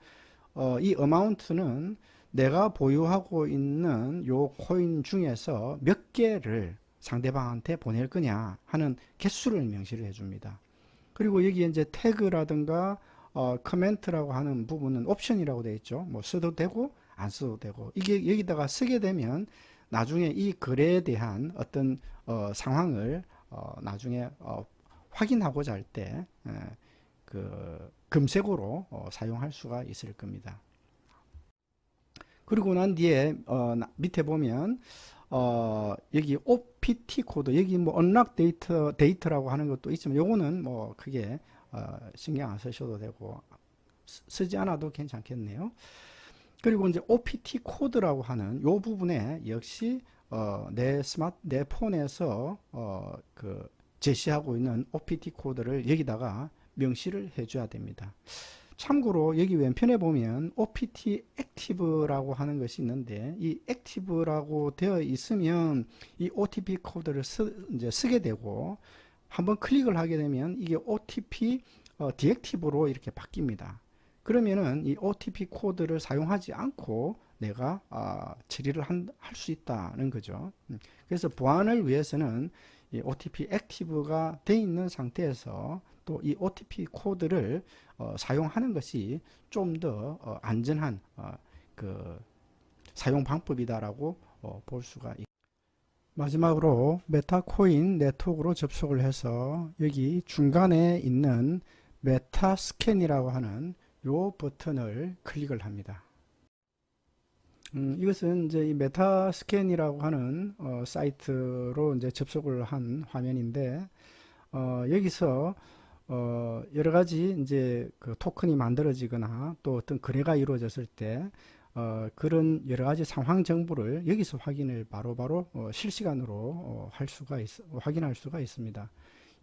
이 어마운트는 내가 보유하고 있는 요 코인 중에서 몇 개를 상대방한테 보낼 거냐 하는 개수를 명시를 해줍니다. 그리고 여기 이제 태그라든가 커멘트라고 하는 부분은 옵션이라고 되어 있죠. 뭐 써도 되고 안 써도 되고, 이게 여기다가 쓰게 되면 나중에 이 거래에 대한 어떤 상황을 나중에 확인하고자 할 때 그 검색어로 사용할 수가 있을 겁니다. 그리고 난 뒤에 밑에 보면 여기 OPT 코드, 여기 뭐 언락 데이터라고 하는 것도 있지만 요거는 뭐 크게 신경 안 쓰셔도 되고 쓰지 않아도 괜찮겠네요. 그리고 이제 OPT 코드라고 하는 요 부분에 역시 내 폰에서 그 제시하고 있는 OPT 코드를 여기다가 명시를 해줘야 됩니다. 참고로 여기 왼편에 보면 OPT 액티브라고 하는 것이 있는데, 이 액티브라고 되어 있으면 이 OTP 코드를 이제 쓰게 되고, 한번 클릭을 하게 되면 이게 OTP 디액티브로 이렇게 바뀝니다. 그러면은 이 OTP 코드를 사용하지 않고 내가 처리를 할 수 있다는 거죠. 그래서 보안을 위해서는 이 OTP 액티브가 되어 있는 상태에서 또 이 OTP 코드를 사용하는 것이 좀 더 안전한 그 사용 방법이다라고 볼 수가 있습니다. 마지막으로 메타코인 네트워크로 접속을 해서 여기 중간에 있는 메타스캔이라고 하는 요 버튼을 클릭을 합니다. 이것은 이제 이 메타스캔이라고 하는 사이트로 이제 접속을 한 화면인데, 여기서 여러 가지 이제 그 토큰이 만들어지거나 또 어떤 거래가 이루어졌을 때 그런 여러 가지 상황 정보를 여기서 확인을 바로바로 실시간으로 확인할 수가 있습니다.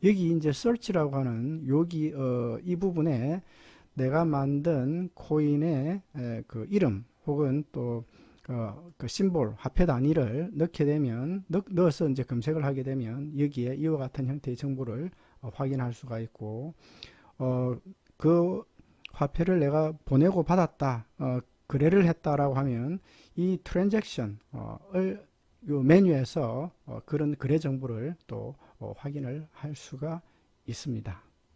여기 이제 search라고 하는 여기 이 부분에 내가 만든 코인의 그 이름 혹은 또 그 심볼, 화폐 단위를 넣게 되면 넣어서 이제 검색을 하게 되면 여기에 이와 같은 형태의 정보를 확인할 수가 있고, 그 화폐를 내가 보내고 받았다, 거래를 했다라고 하면 이 트랜잭션을 요 메뉴에서 그런 거래 정보를 또 확인을 할 수가 있습니다.